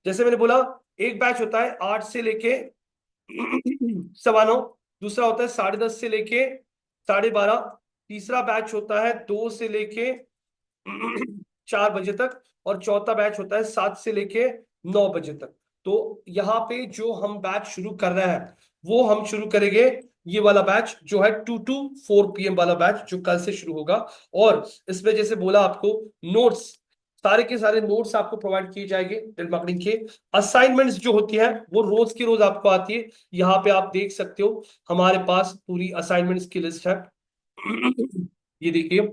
जैसे मैंने बोला, एक बैच होता है 8 से लेके 9:15, दूसरा होता है 10:30 से लेके 12:30, तीसरा बैच होता है 2 से लेके 4 बजे तक, और चौथा बैच होता है 7 से लेके 9 बजे तक। तो यहाँ पे जो हम बैच शुरू कर रहे हैं, वो हम शुरू करेंगे ये वाला बैच जो है 2 to 4 PM वाला बैच, जो कल से शुरू होगा। और इसमें जैसे बोला आपको, नोट्स, सारे के सारे नोट्स आपको प्रोवाइड किए जाएंगे डिजिटल मार्केटिंग के। असाइनमेंट्स जो होती है वो रोज की रोज आपको आती है। यहाँ पे आप देख सकते हो हमारे पास पूरी असाइनमेंट्स की लिस्ट है। ये देखिए,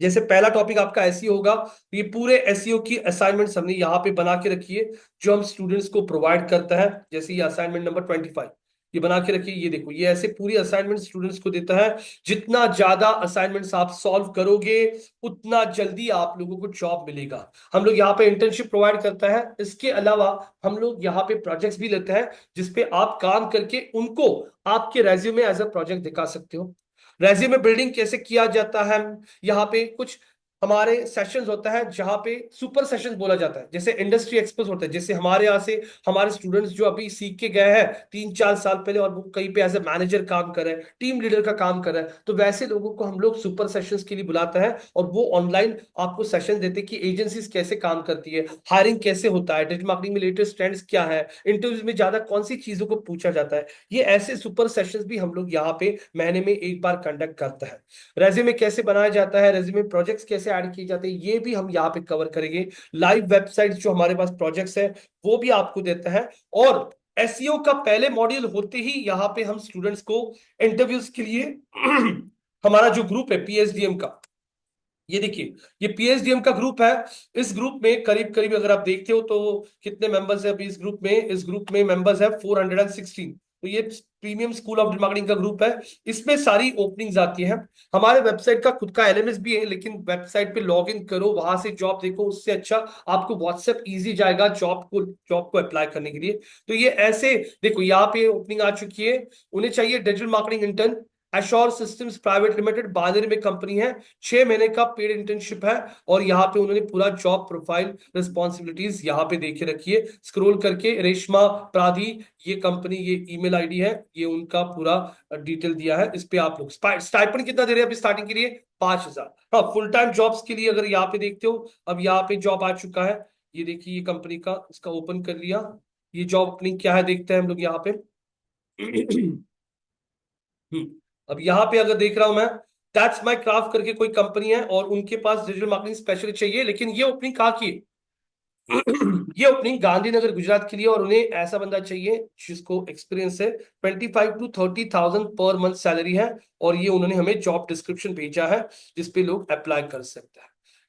जैसे पहला टॉपिक आपका एसईओ होगा, तो ये पूरे एसईओ की असाइनमेंट्स हमने यहाँ पे बना के रखी है, जो हम स्टूडेंट्स को प्रोवाइड करता है। जैसे ये असाइनमेंट नंबर 25, ये बना के रखिए। ये देखो, ये ऐसे पूरी असाइनमेंट स्टूडेंट्स को देता है। जितना ज्यादा असाइनमेंट्स आप सॉल्व करोगे, उतना जल्दी आप लोगों को जॉब मिलेगा। हम लोग यहाँ पे इंटर्नशिप प्रोवाइड करता है। इसके अलावा हम लोग यहाँ पे प्रोजेक्ट्स भी लेते हैं, जिसपे आप काम करके उनको आपके रेज्यूमे एज अ प्रोजेक्ट दिखा सकते हो। रेज्यूमे बिल्डिंग कैसे किया जाता है, यहाँ पे कुछ हमारे सेशंस होता है जहां पे सुपर सेशंस बोला जाता है। जैसे इंडस्ट्री एक्सपर्ट होते हैं, जैसे हमारे यहाँ से हमारे स्टूडेंट्स जो अभी सीख के गए हैं 3-4 साल पहले, और वो कहीं पे एज ए मैनेजर काम कर रहे हैं, टीम लीडर का काम कर रहे हैं, तो वैसे लोगों को हम लोग सुपर सेशंस के लिए बुलाते हैं। और वो ऑनलाइन आपको सेशन देते हैं कि एजेंसीज कैसे काम करती है, हायरिंग कैसे होता है, डिजिटल मार्केटिंग में लेटेस्ट ट्रेंड्स क्या है, इंटरव्यूज में ज्यादा कौन सी चीजों को पूछा जाता है। ये ऐसे सुपर सेशंस भी हम लोग यहाँ पे महीने में एक बार कंडक्ट करते हैं। रेज्यूमे कैसे बनाया जाता है, रेज्यूमे प्रोजेक्ट्स कैसे ऐड किए जाते हैं, ये भी हम यहाँ पे कवर करेंगे। लाइव वेबसाइट जो हमारे पास प्रोजेक्ट्स है, वो भी आपको देता है। और एसईओ का पहले मॉड्यूल होते ही यहाँ पे हम स्टूडेंट्स को इंटरव्यूज के लिए हमारा जो ग्रुप है पीएचडीएम का, ये देखिए, ये पीएचडीएम का ग्रुप है। इस ग्रुप में करीब करीब अगर आप देखते हो तो कितने मेंबर्स है अभी इस ग्रुप में, इस ग्रुप में मेंबर्स है 416। तो ये प्रीमियम स्कूल ऑफ मार्केटिंग का ग्रुप है। इसमें सारी ओपनिंग्स आती हैं। हमारे वेबसाइट का खुद का एलएमएस भी है, लेकिन वेबसाइट पे लॉग इन करो, वहां से जॉब देखो, उससे अच्छा आपको व्हाट्सएप इजी जाएगा जॉब को अप्लाई करने के लिए। तो ये ऐसे देखो, यहाँ पे ओपनिंग आ चुकी है। उन्हें चाहिए digital marketing intern, Assure systems private limited, Baner में कंपनी है। 6 महीने का पेड इंटर्नशिप है। और यहाँ पे उन्होंने पूरा जॉब प्रोफाइल रिस्पॉन्सिबिलिटीज यहाँ पे देखे रखी है, स्क्रॉल करके। रेशमा प्राधी, ये कंपनी, ये ईमेल आईडी है, ये उनका पूरा डिटेल दिया है। इस पे आप लोग स्टाइपेंड कितना दे रहे हैं अभी स्टार्टिंग के लिए? 5,000। हाँ, फुल टाइम जॉब्स के लिए अगर यहाँ पे देखते हो, अब यहाँ पे जॉब आ चुका है। ये देखिए, ये कंपनी का, इसका ओपन कर लिया। ये जॉब ओपनिंग क्या है देखते हैं हम लोग यहाँ पे। अब यहाँ पे अगर देख रहा हूं मैं, दैट्स माय क्राफ्ट करके कोई कंपनी है, और उनके पास डिजिटल मार्केटिंग स्पेशलिस्ट चाहिए। लेकिन ये ओपनिंग कहाँ की है? ये ओपनिंग गांधीनगर गुजरात के लिए, और उन्हें ऐसा बंदा चाहिए जिसको एक्सपीरियंस है। 25 to 30,000 पर मंथ सैलरी है। और ये उन्होंने हमें जॉब डिस्क्रिप्शन भेजा है, जिसपे लोग अप्लाई कर सकते हैं।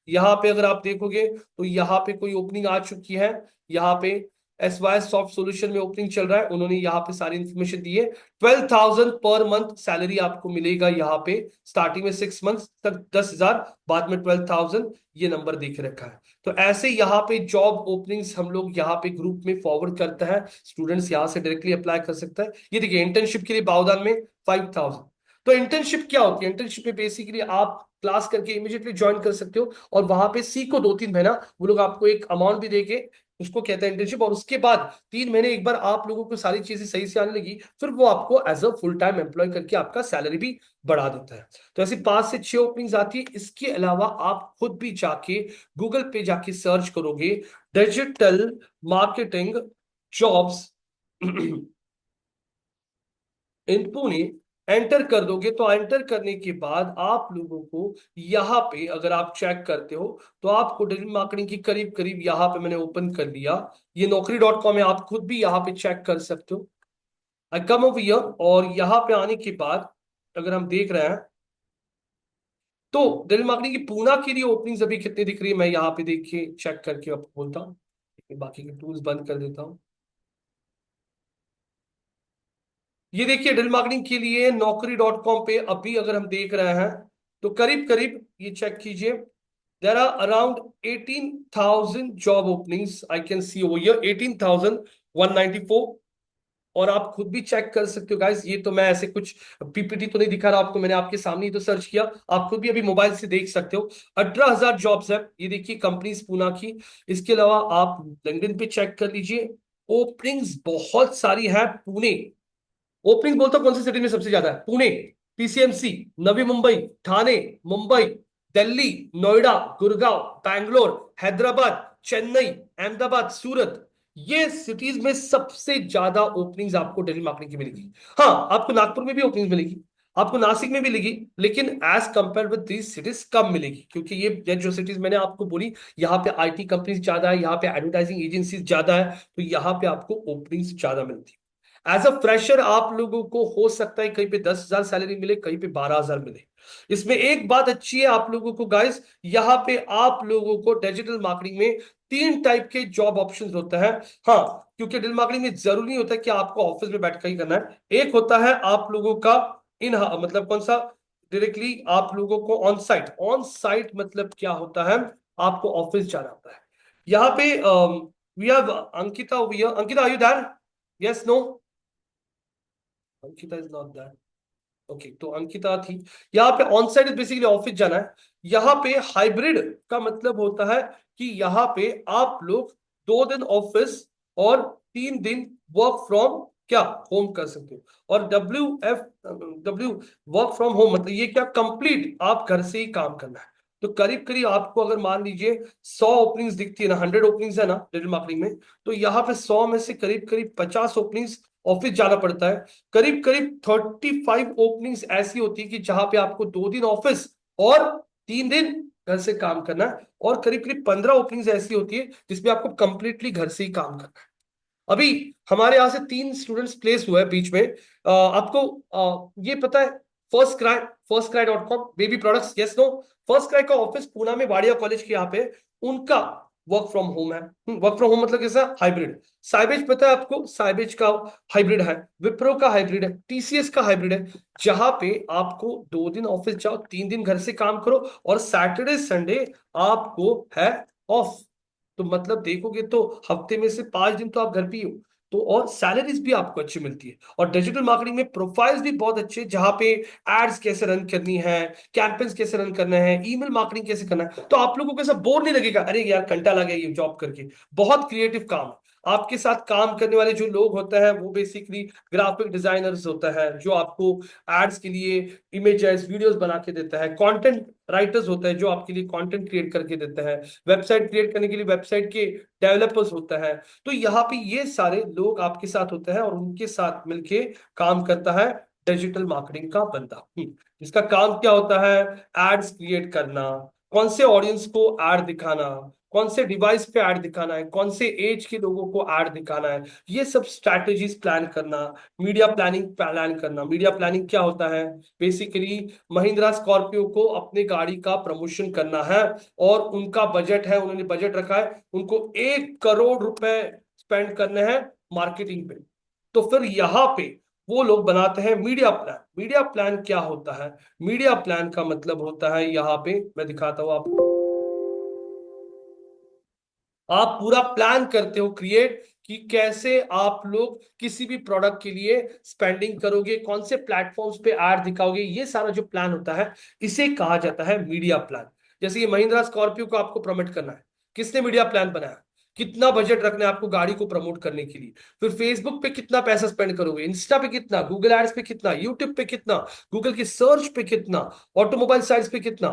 यहाँ पे अगर आप देखोगे तो यहाँ पे कोई ओपनिंग आ चुकी है। यहाँ पे SY सॉफ्ट सॉल्यूशन में ओपनिंग चल रहा है, उन्होंने यहाँ पे सारी इंफॉर्मेशन दी है। 12,000 पर मंथ सैलरी आपको मिलेगा यहाँ पे। स्टार्टिंग में 6 मंथ तक 10,000, बाद में 12,000, ये नंबर देख रखा है। तो ऐसे यहाँ पे जॉब ओपनिंग्स हम लोग यहाँ पे ग्रुप में फॉरवर्ड करते हैं, स्टूडेंट्स यहाँ से डायरेक्टली अप्लाई कर सकता है। ये देखिए, इंटर्नशिप के लिए बावदान में 5,000। तो इंटर्नशिप क्या होती है? इंटर्नशिप में बेसिकली आप क्लास करके इमीडिएटली ज्वाइन कर सकते हो, और वहां पे सीखो 2-3 महीना। वो लोग आपको एक अमाउंट भी देके, उसको कहते हैं इंटर्नशिप। और उसके बाद 3 महीने एक बार आप लोगों को सारी चीजें सही से आने लगी, फिर वो आपको as a full time employ करके आपका सैलरी भी बढ़ा देता है। तो ऐसी 5 से 6 ओपनिंग्स आती है। इसके अलावा आप खुद भी जाके गूगल पे जाके सर्च करोगे, digital marketing jobs in Pune, enter कर दोगे। तो एंटर करने के बाद आप लोगों को यहाँ पे अगर आप चेक करते हो, तो आपको डिजिटल मार्केटिंग की करीब करीब, यहाँ पे मैंने ओपन कर लिया, ये naukri.com है, आप खुद भी यहाँ पे चेक कर सकते हो। आई कम ओवर हियर, और यहाँ पे आने के बाद अगर हम देख रहे हैं, तो डिजिटल मार्केटिंग की पूना के लिए ओपनिंग्स अभी कितनी दिख रही है, मैं यहाँ पे देख के चेक करके आपको बोलता हूँ। बाकी के टूल्स बंद कर देता हूँ। ये देखिए, डिजिटल मार्केटिंग के लिए naukri.com पे अभी अगर हम देख रहे हैं, तो करीब करीब ये चेक कीजिए, there are around 18,000 job openings I can see over here, 18,194। और आप खुद भी चेक कर सकते हो गाइस, ये तो मैं ऐसे कुछ पीपीटी तो नहीं दिखा रहा आपको, मैंने आपके सामने ही तो सर्च किया। आप खुद भी अभी मोबाइल से देख सकते हो। 18,000 जॉब्स है, ये देखिए कंपनीज पूना की। इसके अलावा आप लिंक्डइन पे चेक कर लीजिए, ओपनिंग्स बहुत सारी है। पुणे ओपनिंग बोलता हूं, कौन सी सिटी में सबसे ज्यादा है? पुणे, PCMC, नवी मुंबई, ठाणे, मुंबई, दिल्ली, नोएडा, गुड़गांव, बैंगलोर, हैदराबाद, चेन्नई, अहमदाबाद, सूरत, ये सिटीज में सबसे ज्यादा ओपनिंग्स आपको डिजिटल मार्केटिंग की मिलेगी। हाँ, आपको नागपुर में भी ओपनिंग मिलेगी, आपको नासिक में भी मिलेगी, लेकिन as compare with these cities कम मिलेगी, क्योंकि ये जो सिटीज मैंने आपको बोली, यहाँ पे IT कंपनीज ज्यादा है, यहाँ पे एडवर्टाइजिंग एजेंसीज ज्यादा है, तो यहाँ पे आपको ओपनिंग्स ज्यादा मिलती है। एज अ फ्रेशर आप लोगों को हो सकता है कहीं पे 10,000 सैलरी मिले, कहीं पे 12,000 मिले। इसमें एक बात अच्छी है आप लोगों को गाइस, यहाँ पे आप लोगों को डिजिटल मार्केटिंग में 3 टाइप के जॉब ऑप्शंस होता है। हाँ, क्योंकि डिजिटल मार्केटिंग में जरूरी नहीं होता कि आपको ऑफिस में बैठकर ही करना है। एक होता है आप लोगों का इन, मतलब कौन सा, डायरेक्टली आप लोगों को ऑन साइट। ऑन साइट मतलब क्या होता है? आपको ऑफिस जाना होता है। यहाँ पे we have Ankita, Ankita are you there? Yes, no? Ankita is not that. Okay, तो अंकिता थी। यहाँ पे ऑन साइड बेसिकली ऑफिस जाना है। यहाँ पे हाइब्रिड का मतलब होता है कि यहाँ पे आप लोग 2 दिन ऑफिस और 3 दिन वर्क फ्रॉम क्या होम कर सकते हो। और डब्ल्यू वर्क फ्रॉम होम मतलब ये क्या, कंप्लीट आप घर से ही काम करना है। तो करीब करीब आपको अगर मान लीजिए 100 ओपनिंग्स दिखती है ना, 100 ओपनिंग्स है ना डिजिटल मार्केटिंग में, तो यहाँ पे 100 में से करीब करीब 50 ओपनिंग्स ऑफिस जाना पड़ता है। करीब करीब 35 ओपनिंग्स ऐसी होती है कि जहां पे आपको 2 दिन ऑफिस और 3 दिन घर से काम करना है। और करीब करीब 15 ओपनिंग्स ऐसी होती है जिसमें आपको कंप्लीटली घर से ही काम करना है। अभी हमारे यहाँ से 3 स्टूडेंट्स प्लेस हुए हैं बीच में। आपको ये पता है, फर्स्ट क्राई.com baby products, yes no? First cry का ऑफिस पूना में वाडिया कॉलेज के यहाँ पे, उनका वर्क फ्रॉम होम है। वर्क फ्रॉम होम मतलब कैसा? हाइब्रिड। साइबेज पता है आपको? साइबेज का हाइब्रिड है, विप्रो का हाइब्रिड है, TCS का हाइब्रिड है, जहां पे आपको 2 दिन ऑफिस जाओ, 3 दिन घर से काम करो, और सैटरडे संडे आपको है ऑफ। तो मतलब देखोगे तो हफ्ते में से 5 दिन तो आप घर पे ही हो। तो और सैलरीज भी आपको अच्छी मिलती है। और डिजिटल मार्केटिंग में प्रोफाइल्स भी बहुत अच्छे, जहां पे एड्स कैसे रन करनी है, कैंपेन्स कैसे रन करना है, ईमेल मार्केटिंग कैसे करना है, तो आप लोगों को ऐसा बोर नहीं लगेगा अरे यार घंटा लगे ये जॉब करके। बहुत क्रिएटिव काम है। आपके साथ काम करने वाले जो लोग होते हैं वो बेसिकली ग्राफिक डिजाइनर्स होता है, जो आपको एड्स के लिए इमेजेस वीडियोस बना के देता है। कंटेंट राइटर्स होता है जो आपके लिए कंटेंट क्रिएट करके देता है। वेबसाइट क्रिएट करने के लिए वेबसाइट के डेवलपर्स होता है। तो यहाँ पे ये सारे लोग आपके साथ होते हैं और उनके साथ मिलके काम करता है डिजिटल मार्केटिंग का बंदा। इसका काम क्या होता है? एड्स क्रिएट करना, कौन से ऑडियंस को एड दिखाना, कौन से डिवाइस पे ऐड दिखाना है, कौन से एज के लोगों को ऐड दिखाना है, ये सब स्ट्रैटेजीज प्लान करना। मीडिया प्लानिंग प्लान करना। मीडिया प्लानिंग क्या होता है? बेसिकली महिंद्रा स्कॉर्पियो को अपने गाड़ी का प्रमोशन करना है और उनका बजट है, उन्होंने बजट रखा है, उनको 1 करोड़ रुपए स्पेंड करने हैं मार्केटिंग पे। तो फिर यहाँ पे वो लोग बनाते हैं मीडिया प्लान। मीडिया प्लान क्या होता है? मीडिया प्लान का मतलब होता है, यहाँ पे मैं दिखाता हूं आपको। आप पूरा प्लान करते हो क्रिएट कि कैसे आप लोग किसी भी प्रोडक्ट के लिए स्पेंडिंग करोगे, कौन से प्लेटफॉर्म्स पे ऐड दिखाओगे, ये सारा जो प्लान होता है इसे कहा जाता है मीडिया प्लान। जैसे ये महिंद्रा स्कॉर्पियो को आपको प्रमोट करना है, किसने मीडिया प्लान बनाया? कितना बजट रखना है आपको गाड़ी को प्रमोट करने के लिए? फिर फेसबुक पे कितना पैसा स्पेंड करोगे, इंस्टा पे कितना, गूगल एड्स पे कितना, यूट्यूब पे कितना, गूगल की सर्च पे कितना, ऑटोमोबाइल साइट्स पे कितना,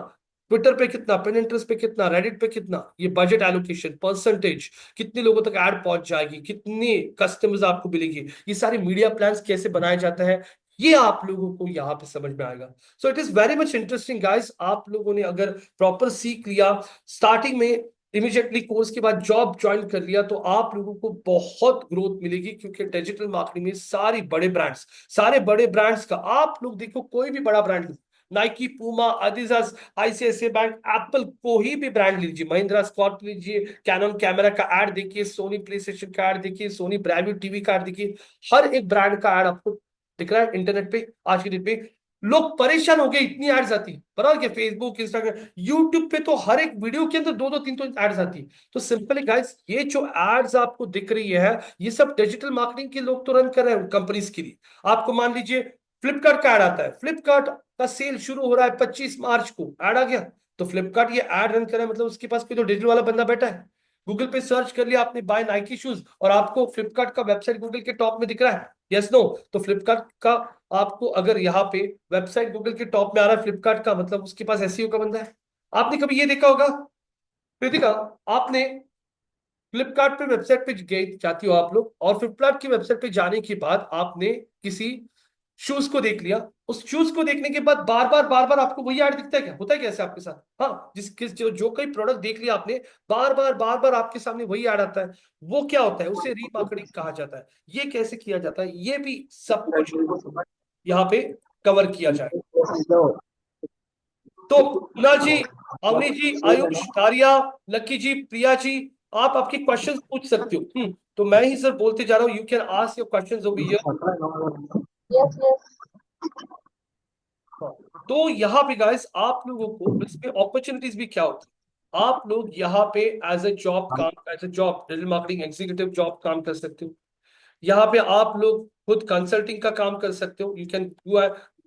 ट्विटर पे कितना, पिनिंटरेस्ट पे कितना, रेडिट पे कितना, ये बजट एलोकेशन परसेंटेज, कितने लोगों तक ऐड पहुंच जाएगी, कितने कस्टमर्स आपको मिलेंगे, ये सारे मीडिया प्लान्स कैसे बनाए जाते हैं, ये आप लोगों को यहाँ पे समझ में आएगा। So it is very much interesting guys. आप लोगों ने अगर प्रॉपर सीख लिया स्टार्टिंग में, इमीडिएटली कोर्स के बाद जॉब ज्वाइन कर लिया, तो आप लोगों को बहुत ग्रोथ मिलेगी। क्योंकि डिजिटल मार्केटिंग में सारे बड़े ब्रांड्स का आप लोग देखो, कोई भी बड़ा brand, Nike, Puma, adidas, ICICI bank, Apple, कोई भी ब्रांड लीजिए, महिंद्रा स्कॉर्पियो लीजिए, कैनन कैमरा का ऐड देखिए, सोनी प्ले स्टेशन का ऐड देखिए, सोनी ब्रांड टीवी का ऐड देखिए, हर एक ब्रांड का ऐड आपको दिख रहा है इंटरनेट पे। आज के डेट पे लोग परेशान हो गए, इतनी एड्स आती है, बराबर क्या? फेसबुक, इंस्टाग्राम, यूट्यूब पे तो हर एक वीडियो के अंदर दो दो तीन तो एड्स आती है। तो सिंपली गाइस, ये जो एड्स आपको दिख रही है, ये सब डिजिटल मार्केटिंग के लोग तो रन कर रहे हैं कंपनीज के लिए। आपको मान लीजिए फ्लिपकार्ट का ऐड आता है, फ्लिपकार्ट का सेल शुरू हो रहा है 25 मार्च को, ऐड आ गया, तो फ्लिपकार्ट ये ऐड रन कर रहा है, मतलब उसके पास कोई तो डिजिटल वाला बंदा बैठा है। गूगल पे सर्च कर लिया आपने बाय नाइकी शूज, और आपको फ्लिपकार्ट का वेबसाइट गूगल के टॉप में दिख रहा है, यस नो? तो फ्लिपकार्ट का, आपको अगर यहाँ पे वेबसाइट गूगल के टॉप में आ रहा है फ्लिपकार्ट का, मतलब उसके पास एसईओ का बंदा है। आपने कभी ये देखा होगा कृतिका, आपने फ्लिपकार्ट पे वेबसाइट पे गए जाती हो आप लोग, और फ्लिपकार्ट की वेबसाइट पे जाने के बाद आपने किसी शूज को देख लिया, उस शूज को देखने के बाद बार बार आपको वही ऐड दिखता है क्या? होता है कैसे आपके साथ? हाँ, जिस किस जो जो कोई प्रोडक्ट देख लिया आपने, बार बार आपके सामने वही ऐड आता है। वो क्या होता है? उसे रीमार्केटिंग कहा जाता है। ये कैसे किया जाता है, ये भी सब कुछ यहाँ पे कवर किया जाए। तो कुणाल जी, अवनी जी, आयुष, आर्या, लक्की जी, प्रिया जी, आप आपके क्वेश्चंस पूछ सकते हो। तो मैं ही सर बोलते जा रहा हूँ, you can ask your questions over here. Yes yes. तो यहाँ पे गाइस, आप लोगों को इसमें अपॉर्चुनिटीज भी क्या होती है? आप लोग यहाँ पे as a job digital marketing executive job काम कर सकते हो। यहाँ पे आप लोग खुद कंसल्टिंग का काम कर सकते हो, you can do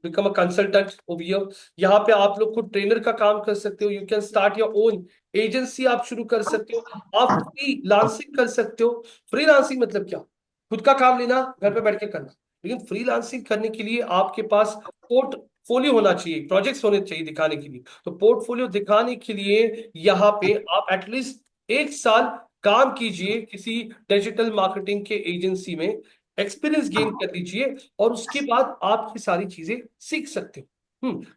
become a consultant over here. यहाँ पे आप लोग खुद ट्रेनर का काम कर सकते हो, you can start your own agency, आप शुरू कर सकते हो, आप फ्री लांसिंग कर सकते हो। फ्री लांसिंग मतलब क्या? खुद का काम लेना, घर पे बैठ के करना। लेकिन फ्रीलांसिंग करने के लिए आपके पास पोर्टफोलियो होना चाहिए, प्रोजेक्ट्स होने चाहिए दिखाने के लिए। तो पोर्टफोलियो दिखाने के लिए यहाँ पे आप एटलीस्ट 1 साल काम कीजिए किसी डिजिटल मार्केटिंग के एजेंसी में, एक्सपीरियंस गेन कर लीजिए, और उसके बाद आप ये सारी चीजें सीख सकते हो।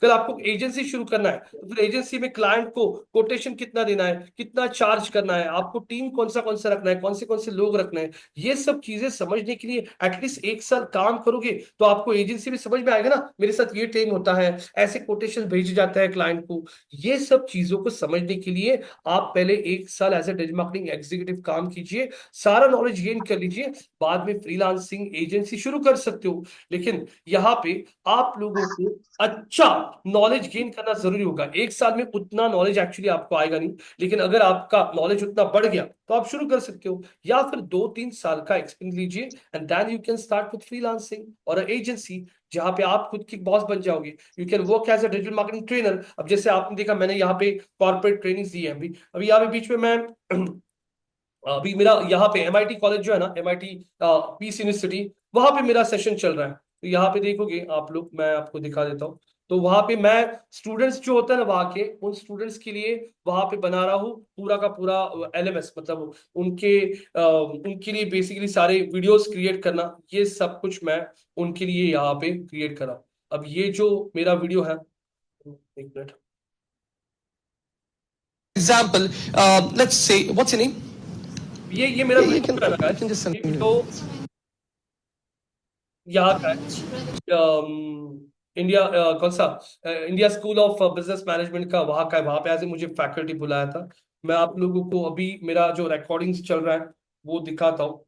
कल आपको एजेंसी शुरू करना है, तो फिर एजेंसी में क्लाइंट को कोटेशन कितना देना है, कितना चार्ज करना है, आपको टीम कौन सा रखना है, कौन से लोग रखना है, ये सब चीजें समझने के लिए एटलीस्ट 1 साल काम करोगे, तो आपको एजेंसी भी समझ में आएगा ना, मेरे साथ ये टीम होता है, ऐसे कोटेशन भेजे जाता है क्लाइंट को। ये सब चीजों को समझने के लिए आप पहले 1 साल as a digital marketing executive काम कीजिए, सारा नॉलेज गेन कर लीजिए, बाद में फ्रीलांसिंग एजेंसी शुरू कर सकते हो। लेकिन यहाँ पे आप लोगों को अच्छा नॉलेज गेन करना जरूरी होगा। एक साल में उतना नॉलेज एक्चुअली आपको आएगा नहीं, लेकिन अगर आपका नॉलेज उतना बढ़ गया तो आप शुरू कर सकते हो, या फिर 2-3 साल का एक्सपीरियंस लीजिए and then you can start with freelancing और एजेंसी, जहां पे आप खुद की बॉस बन जाओगे। You can work as a digital marketing trainer. अब जैसे आपने देखा मैंने यहाँ पे कॉर्पोरेट ट्रेनिंग दी है। अभी अभी यहाँ पे बीच में मैं अभी मेरा यहाँ पे एमआईटी कॉलेज जो है ना, एमआईटी पीस यूनिवर्सिटी, वहां पे मेरा सेशन चल रहा है। तो यहाँ पे देखोगे आप लोग, मैं आपको दिखा देता हूँ। तो वहां पे मैं स्टूडेंट्स जो होता है ना वहाँ के, उन स्टूडेंट्स के लिए वहां पे बना रहा हूँ पूरा का पूरा एलएमएस, मतलब उनके लिए बेसिकली सारे वीडियोस क्रिएट करना, ये सब कुछ मैं उनके लिए यहाँ पे क्रिएट करा। अब ये जो मेरा वीडियो है, एक minute. Example, let's say, what's your name? ये मेरा You वीडियो है ना can just send guys, me. तो यहाँ का है इंडिया कौन सा, India school of business management का वहाँ का है। वहाँ पे ऐसे मुझे फैकल्टी बुलाया था। मैं आप लोगों को अभी मेरा जो रिकॉर्डिंग्स चल रहा है वो दिखाता हूँ।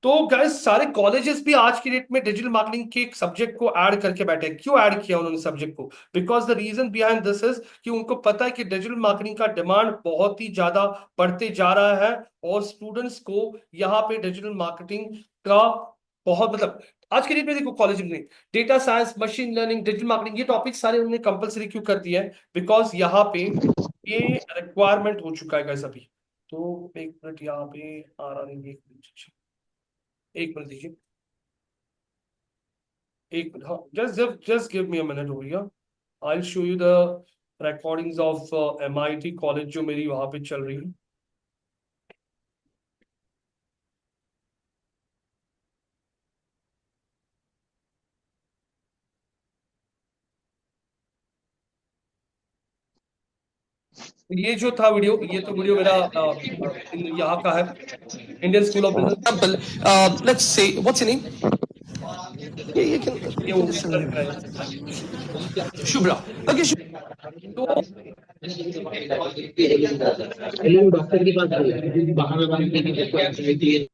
तो गाइस सारे कॉलेजेस भी आज की डेट में डिजिटल मार्केटिंग के सब्जेक्ट को ऐड करके बैठे हैं। क्यों ऐड किया उन्होंने सब्जेक्ट को? Because the reason behind this is कि उनको पता है कि डिजिटल मार्केटिंग का डिमांड बहुत ही ज्यादा बढ़ते जा रहा है, और स्टूडेंट्स को यहाँ पे डिजिटल मार्केटिंग का बहुत, मतलब आज के डेट में देखो कॉलेज में data science, machine learning, digital marketing, ये टॉपिक सारे उन्होंने कंपलसरी क्यों कर दिया है? बिकॉज यहाँ पे ये रिक्वायरमेंट हो चुका है गाइस अभी। तो एक मिनट, यहाँ पे आ रहा नहीं, एक मिनट दीजिए, एक मिनट, हाँ, just give me a minute हो गया। I show you the recordings of MIT college जो मेरी वहां पे चल रही है। ये जो था वीडियो, ये तो वीडियो मेरा यहाँ का है, Indian school of business. Example, let's say, what's your name? You can ये वो just send कर me. रहा है। Shubhra. Okay, Shubhra. तो डॉक्टर के पास बहाना मारने की कोई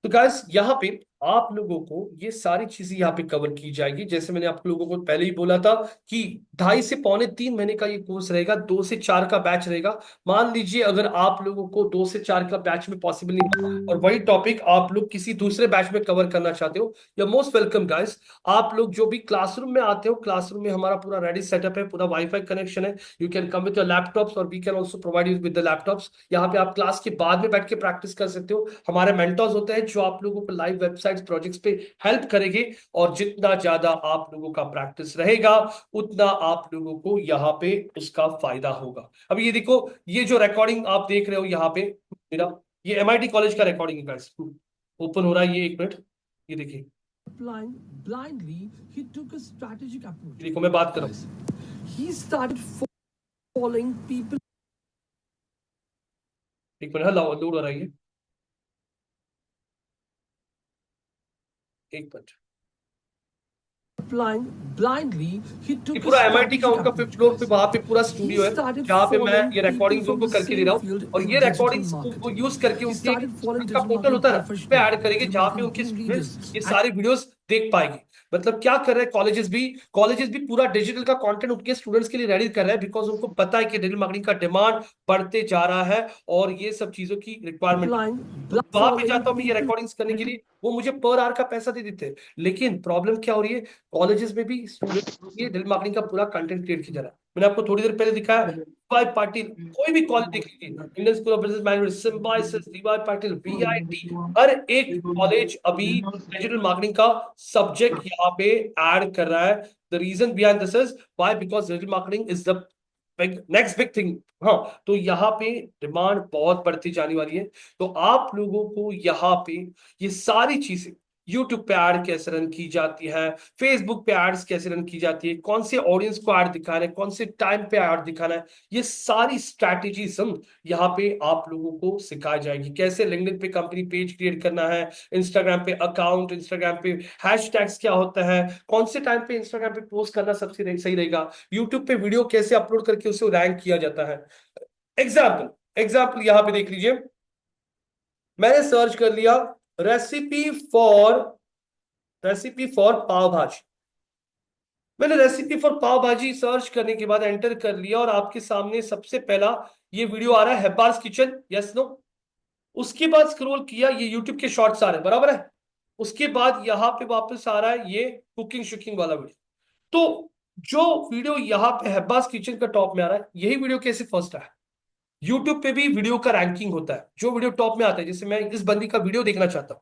तो गाइस यहाँ पे आप लोगों को ये सारी चीजें यहाँ पे कवर की जाएगी। जैसे मैंने आप लोगों को पहले ही बोला था कि 2.5 से 3 महीने का ये कोर्स रहेगा, 2 से 4 का बैच रहेगा। मान लीजिए अगर आप लोगों को 2 से 4 का बैच में पॉसिबल नहीं और वही टॉपिक आप लोग किसी दूसरे बैच में कवर करना चाहते हो, या मोस्ट वेलकम गाइस। आप लोग जो भी क्लासरूम में आते हो, क्लासरूम में हमारा पूरा रेडी सेटअप है, पूरा वाईफाई कनेक्शन है। You can come with your laptops और we can also provide you with the laptops. यहाँ पे आप क्लास के बाद में बैठ के प्रैक्टिस कर सकते हो। हमारे मेंटर्स होते हैं जो आप लोगों को लाइव वेबसाइट्स प्रोजेक्ट्स पे हेल्प करेंगे, और जितना ज्यादा आप लोगों का प्रैक्टिस रहेगा उतना आप लोगों को यहाँ पे उसका फायदा होगा। अब ये देखो, ये जो रिकॉर्डिंग आप देख रहे हो यहाँ पे मेरा, ये एमआईटी कॉलेज का रिकॉर्डिंग है, ओपन हो रहा है, ये एक मिनट, ये देखिए। Applying blindly, he took a strategic approach. देखो मैं बात कर रहा हूँ, He started following people एक मिनट, हाँ लोड हो रहा है ये, एक मिनट। applying blindly. He ये took a पूरा एमआईटी का strategic उनका approach. 5th फ्लोर पे वहां पे पूरा He स्टूडियो है, started जहाँ पे मैं following ये people रिकॉर्डिंग्स from उनको the करके दे same रहा हूँ, field और in ये digital रिकॉर्डिंग्स को marketing. यूज करके He उनके started following उनका digital पोर्टल marketing होता है ना, उस पे professionals, ऐड करेंगे, digital जहाँ पे marketing उनके team स्टूडेंट्स leaders, ये सारे वीडियोस देख पाएंगे। मतलब क्या कर रहे हैं कॉलेजेस भी पूरा डिजिटल का कंटेंट उनके स्टूडेंट्स के लिए रेडी कर रहे हैं, बिकॉज उनको पता है कि डिजिटल मार्केटिंग का डिमांड बढ़ते जा रहा है और ये सब चीजों की रिक्वायरमेट। applying, तो वहां पे following जाता हूँ मैं ये people. रिकॉर्डिंग्स करने के लिए, वो मुझे पर आवर का पैसा दे देते हैं। लेकिन प्रॉब्लम क्या हो रही है, कॉलेजेस में भी स्टूडेंट ये डिजिटल मार्केटिंग का पूरा कंटेंट क्रिएट किया जा रहा है। मैंने आपको थोड़ी देर पहले दिखाया, डीवाई पाटिल, कोई भी कॉलेज देख लीजिए, Indian school of business management, Symbiosis, DY Patil, VIT, हर एक कॉलेज अभी डिजिटल मार्केटिंग का सब्जेक्ट यहाँ पे ऐड कर रहा है। The reason behind this is why, because digital marketing is the next big thing. हाँ, तो यहाँ पे डिमांड बहुत बढ़ती जाने वाली है। तो आप लोगों को यहाँ पे ये सारी चीजें, यूट्यूब पे ऐड कैसे रन की जाती है, फेसबुक पे एड्स कैसे रन की जाती है, कौन से ऑडियंस को ऐड दिखाना है, कौन से टाइम पे ऐड दिखाना है, ये सारी स्ट्रैटेजीज हम यहाँ पे आप लोगों को सिखाई जाएगी। कैसे लिंक्डइन पे कंपनी पेज क्रिएट करना है, इंस्टाग्राम पे अकाउंट, इंस्टाग्राम पे हैशटैग्स क्या होता है, कौन से टाइम पे इंस्टाग्राम पे पोस्ट करना सबसे सही रहेगा, यूट्यूब पे वीडियो कैसे अपलोड करके उसे रैंक किया जाता है। एग्जाम्पल यहाँ पे देख लीजिए, मैंने सर्च कर लिया रेसिपी फॉर रेसिपी फॉर पाव भाजी। मैंने रेसिपी फॉर पाव भाजी सर्च करने के बाद एंटर कर लिया और आपके सामने सबसे पहला ये वीडियो आ रहा है, हेब्बार्स किचन, यस नो। उसके बाद स्क्रॉल किया, ये यूट्यूब के शॉर्ट्स आ रहे हैं, बराबर है। उसके बाद यहाँ पे वापस आ रहा है ये कुकिंग शुकिंग वाला वीडियो। तो जो वीडियो यहाँ पे हेब्बास किचन का टॉप में आ रहा है, यही वीडियो कैसे फर्स्ट आया? यूट्यूब पे भी वीडियो का रैंकिंग होता है, जो वीडियो टॉप में आता है। जैसे मैं इस बंदी का वीडियो देखना चाहता हूँ,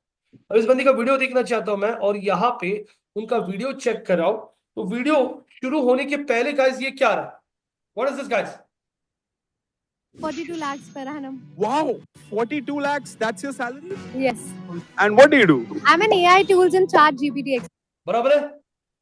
अब इस बंदी का वीडियो देखना चाहता हूं मैं, और यहाँ पे उनका वीडियो चेक कर रहा हूं, तो वीडियो शुरू होने के पहले गाइस ये क्या आ रहा है? What is this guys? 42 lakhs per annum. Wow, 42 lakhs, that's your salary? Yes. And what do you do? I'm an AI tools and chat GPT expert. बराबर है।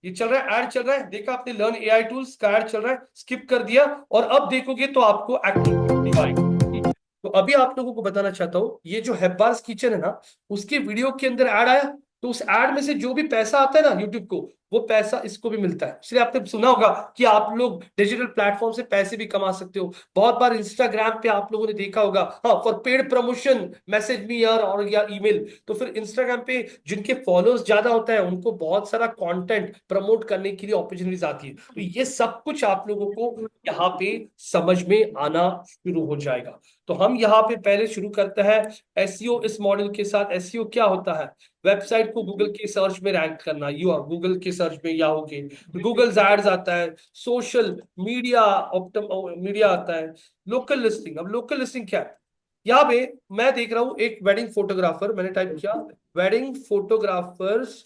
ये चल रहा है, ऐड चल रहा है, देखा आपने, लर्न एआई टूल्स का ऐड चल रहा है, स्किप कर दिया, और अब देखोगे तो आपको एक्टिव आएगा। तो अभी आप लोगों को बताना चाहता हूं, ये जो हेब्बार्स किचन है ना, उसके वीडियो के अंदर ऐड आया, तो उस ऐड में से जो भी पैसा आता है ना यूट्यूब को, वो पैसा इसको भी मिलता है। इसलिए आपने सुना होगा कि आप लोग डिजिटल प्लेटफॉर्म से पैसे भी कमा सकते हो। बहुत बार इंस्टाग्राम पे आप लोगों ने देखा होगा, हाँ, for paid promotion message me यार, और या ईमेल। तो फिर इंस्टाग्राम पे जिनके फॉलोअर्स ज्यादा होता है, उनको बहुत सारा कंटेंट प्रमोट करने के लिए अपॉर्चुनिटीज आती है। तो ये सब कुछ आप लोगों को यहाँ पे समझ में आना शुरू हो जाएगा। तो हम यहाँ पे पहले शुरू करते हैं एसईओ इस मॉडल के साथ। एसईओ क्या होता है? वेबसाइट को गूगल के सर्च में रैंक करना, गूगल के सर्च में याहू के, गूगल एड्स आता है, सोशल मीडिया मीडिया आता है, लोकल लिस्टिंग। अब लोकल लिस्टिंग क्या है? यहाँ पे मैं देख रहा हूं एक वेडिंग फोटोग्राफर, मैंने टाइप किया वेडिंग फोटोग्राफर्स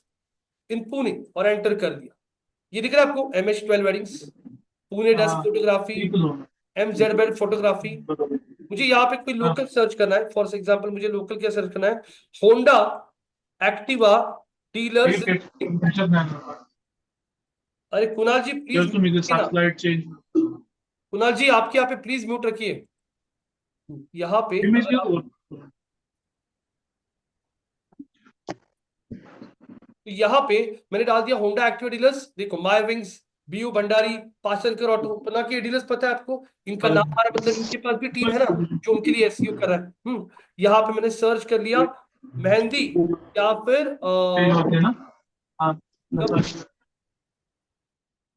इन पुणे और एंटर कर दिया। ये दिख रहा है आपको, MH12 weddings, Pune desk photography, MZ bed photography. मुझे यहाँ पे कोई लोकल सर्च करना है, फॉर एग्जांपल मुझे लोकल क्या सर्च करना है? Honda Activa dealers. अरे कुणाल जी प्लीज, कुणाल जी आपके यहाँ पे प्लीज म्यूट रखिए। यहाँ पे यहाँ पे मैंने डाल दिया होंडा एक्टिवा डीलर्स। देखो, my wings, BU Bhandari, Pasalkar auto, पता के डीलर्स, पता है आपको इनका नाम आ रहा है, मतलब इनके पास भी टीम है ना जो उनके लिए एसईओ कर रहा है। यहाँ पे मैंने सर्च कर लिया मेहंदी, या फिर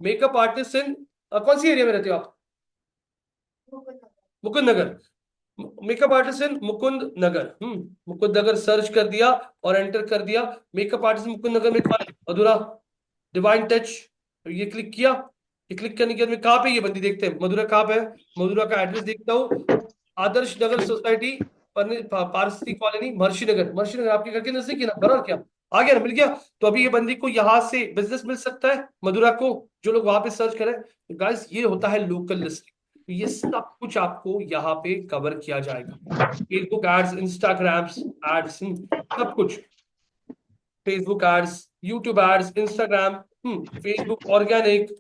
मेकअप आर्टिस्ट इन, कौन सी एरिया में रहते हो आप? Mukund Nagar. Makeup artist in Mukund Nagar. Mukund Nagar search कर दिया और एंटर कर दिया। मेकअप आर्टिस्ट मुकुंद नगर में कौन है? मधुरा डिवाइन टच। ये क्लिक किया। ये क्लिक करने के बाद में कहाँ पे ये बंदी देखते हैं, मधुरा कहाँ पे है? मधुरा का एड्रेस देखता हूँ, आदर्श नगर सोसाइटी, पारसी कॉलोनी, महर्षि नगर। महर्षि नगर आपके घर के नजदीक ही ना, बराबर क्या? आ गया ना, मिल गया। तो अभी ये बंदी को यहाँ से बिजनेस मिल सकता है, मधुरा को, जो लोग वहां पे सर्च करें। तो गाइस ये होता है लोकल लिस्टिंग। तो ये सब कुछ आपको यहाँ पे कवर किया जाएगा। फेसबुक एड्स, इंस्टाग्राम एड्स, सब कुछ, Facebook ads, YouTube ads, Instagram, Facebook organic,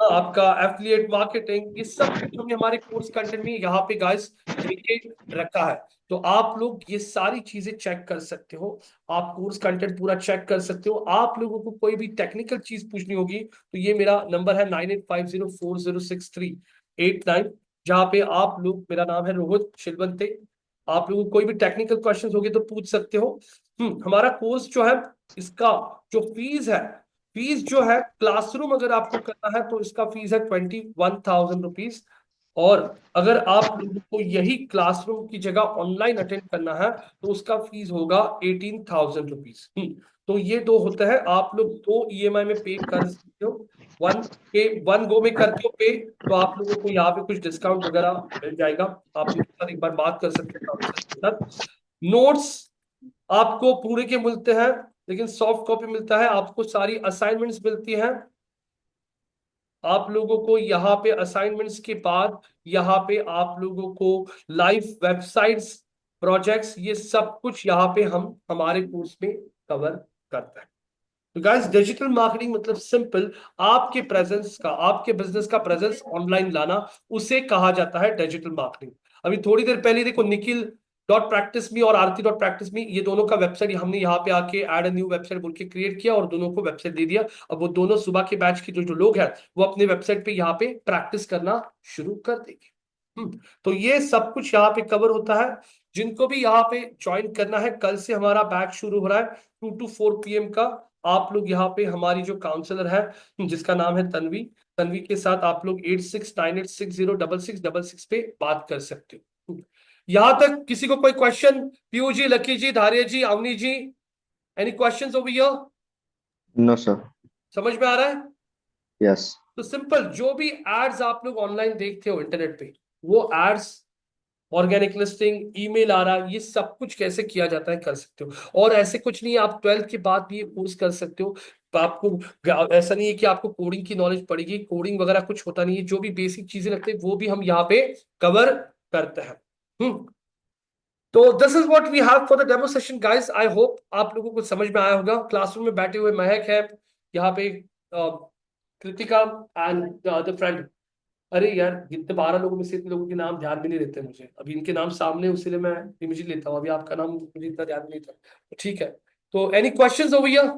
आपका एफिलिएट मार्केटिंग, ये सब कुछ हमने हमारे कोर्स कंटेंट में यहाँ पे गाइस लेके रखा है। तो आप लोग ये सारी चीजें चेक कर सकते हो, आप कोर्स कंटेंट पूरा चेक कर सकते हो। आप लोगों को कोई भी टेक्निकल चीज पूछनी होगी तो ये मेरा नंबर है 9850406389, जहाँ पे आप लोग, मेरा नाम है रोहित शिलवंते, आप लोगों को कोई भी टेक्निकल क्वेश्चन होगी तो पूछ सकते हो। हमारा कोर्स जो है, इसका जो फीस है, फीस जो है क्लासरूम अगर आपको करना है तो इसका फीस है 21,000 रुपीज। और अगर आप लोगों को यही क्लासरूम की जगह ऑनलाइन अटेंड करना है तो उसका फीस होगा 18,000 रुपीज। तो ये दो होता है, आप लोग दो ईएमआई में पे कर सकते हो। वन गो में करते हो पे, तो आप लोगों को यहाँ पे कुछ डिस्काउंट वगैरह मिल जाएगा। आप मेरे साथ एक बार बात कर सकते हो। नोट्स आपको पूरे के मिलते हैं, लेकिन सॉफ्ट कॉपी मिलता है आपको, सारी असाइनमेंट्स मिलती हैं आप लोगों को। यहाँ पे असाइनमेंट्स के बाद यहाँ पे आप लोगों को लाइव वेबसाइट्स, प्रोजेक्ट्स, ये सब कुछ यहाँ पे हम हमारे कोर्स में कवर करते हैं। तो गाइस, डिजिटल मार्केटिंग मतलब सिंपल, आपके प्रेजेंस का, आपके बिजनेस का प्रेजेंस ऑनलाइन लाना, उसे कहा जाता है डिजिटल मार्केटिंग। अभी थोड़ी देर पहले देखो, निखिल डॉट प्रैक्टिस मी और आरती डॉट प्रैक्टिस मी, ये दोनों का वेबसाइट हमने यहाँ पे आके ऐड न्यू वेबसाइट बोल के क्रिएट किया और दोनों को वेबसाइट दे दिया। अब वो दोनों सुबह के बैच के जो लोग हैं वो अपने वेबसाइट पे यहाँ पे प्रैक्टिस करना शुरू कर देंगे। तो ये सब कुछ यहाँ पे कवर होता है। जिनको भी यहाँ पे ज्वाइन करना है, कल से हमारा बैच शुरू हो रहा है 2 to 4 PM का। आप लोग यहाँ पे हमारी जो काउंसलर है जिसका नाम है तन्वी, तन्वी के साथ आप लोग 8698606666 पे बात कर सकते हो। यहां तक किसी को कोई question? Piyu ji, Lucky ji, Dhariya ji, Avni ji, any questions over here? No sir. समझ में आ रहा है? यस। तो सिंपल, जो भी एड्स आप लोग ऑनलाइन देखते हो इंटरनेट पे, वो एड्स, ऑर्गेनिक लिस्टिंग, ईमेल आ रहा, ये सब कुछ कैसे किया जाता है कर सकते हो। और ऐसे कुछ नहीं है, आप 12th के बाद भी ये कोर्स कर सकते हो। तो आपको ऐसा नहीं है कि आपको कोडिंग की नॉलेज पड़ेगी, कोडिंग वगैरह कुछ होता नहीं है। जो भी बेसिक चीजें लगती है वो भी हम यहाँ पे कवर करते हैं। तो this is what we have for the demo session guys. I hope आप लोगों को समझ में आया होगा। क्लासरूम में बैठे हुए महक है, यहाँ पे Kritika and the other friend. अरे यार, जितने 12 लोगों में से इतने लोगों के नाम ध्यान भी नहीं रहते मुझे, अभी इनके नाम सामने, उसीलिए मैं इमीडिएटली लेता हूँ। अभी आपका नाम मुझे इतना ध्यान नहीं था। तो ठीक है, तो एनी क्वेश्चंस ओवर हियर?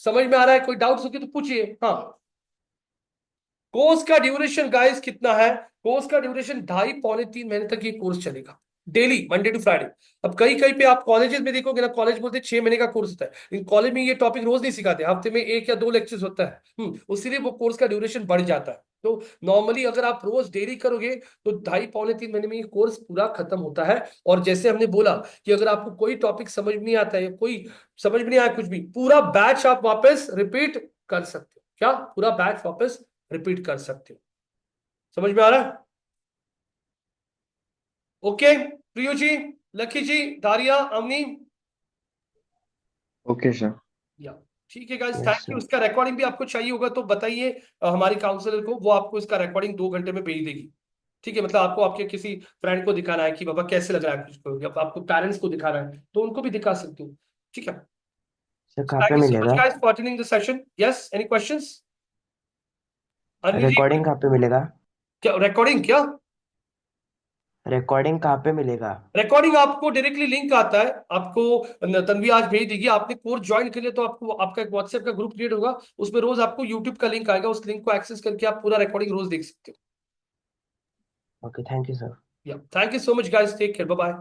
समझ में आ रहा है? कोई डाउट्स हो तो पूछिए। हाँ, कोर्स का ड्यूरेशन गाइस कितना है? कोर्स का ड्यूरेशन 2.5 पौने 3 महीने तक ये कोर्स चलेगा, डेली, मंडे टू फ्राइडे। अब कहीं कहीं पे आप कॉलेजेस में देखोगे ना, कॉलेज बोलते हैं 6 महीने का कोर्स होता है, लेकिन कॉलेज में ये टॉपिक रोज नहीं सिखाते, हफ्ते में 1 या 2 लेक्चर्स होता है। उसीलिए वो कोर्स का ड्यूरेशन बढ़ जाता है। तो नॉर्मली अगर आप रोज डेली करोगे तो 2.5 पौने 3 महीने में ये कोर्स पूरा खत्म होता है। और जैसे हमने बोला कि अगर आपको कोई टॉपिक समझ में नहीं आता है, कोई समझ में नहीं आया कुछ भी, पूरा बैच आप वापस रिपीट कर सकते हो। क्या? पूरा बैच वापस रिपीट कर सकते हो। समझ में आ रहा है? Okay, Priyo ji, Lucky ji, Daria, Avni. Okay sir. या ठीक है guys, Yes, thank you. sir. इसका रिकॉर्डिंग भी आपको चाहिए होगा तो बताइए हमारी काउंसलर को, वो आपको इसका रिकॉर्डिंग 2 घंटे में भेज देगी। ठीक है, मतलब आपको आपके किसी फ्रेंड को दिखाना है कि बाबा कैसे लग रहा है कुछ, या आपको पेरेंट्स को दिखाना है तो उनको भी दिखा सकते हो। ठीक है, सर कहाँ पे थैंक यू सो मच मिलेगा? Guys for attending the session. Yes, any questions? Anil ji, recording कहाँ पे मिलेगा? क्या रिकॉर्डिंग? क्या रिकॉर्डिंग कहाँ पे मिलेगा? रिकॉर्डिंग? आपको डायरेक्टली लिंक आता है आपको, तन्वी आज भेज देगी। आपने कोर्स ज्वाइन कर लिया तो आपको आपका एक व्हाट्सएप का ग्रुप क्रिएट होगा, उसमें रोज आपको यूट्यूब का लिंक आएगा, उस लिंक को एक्सेस करके आप पूरा रिकॉर्डिंग रोज देख सकते ओके, थैंक यू सर। हो। Thank you so much guys, take care, bye bye.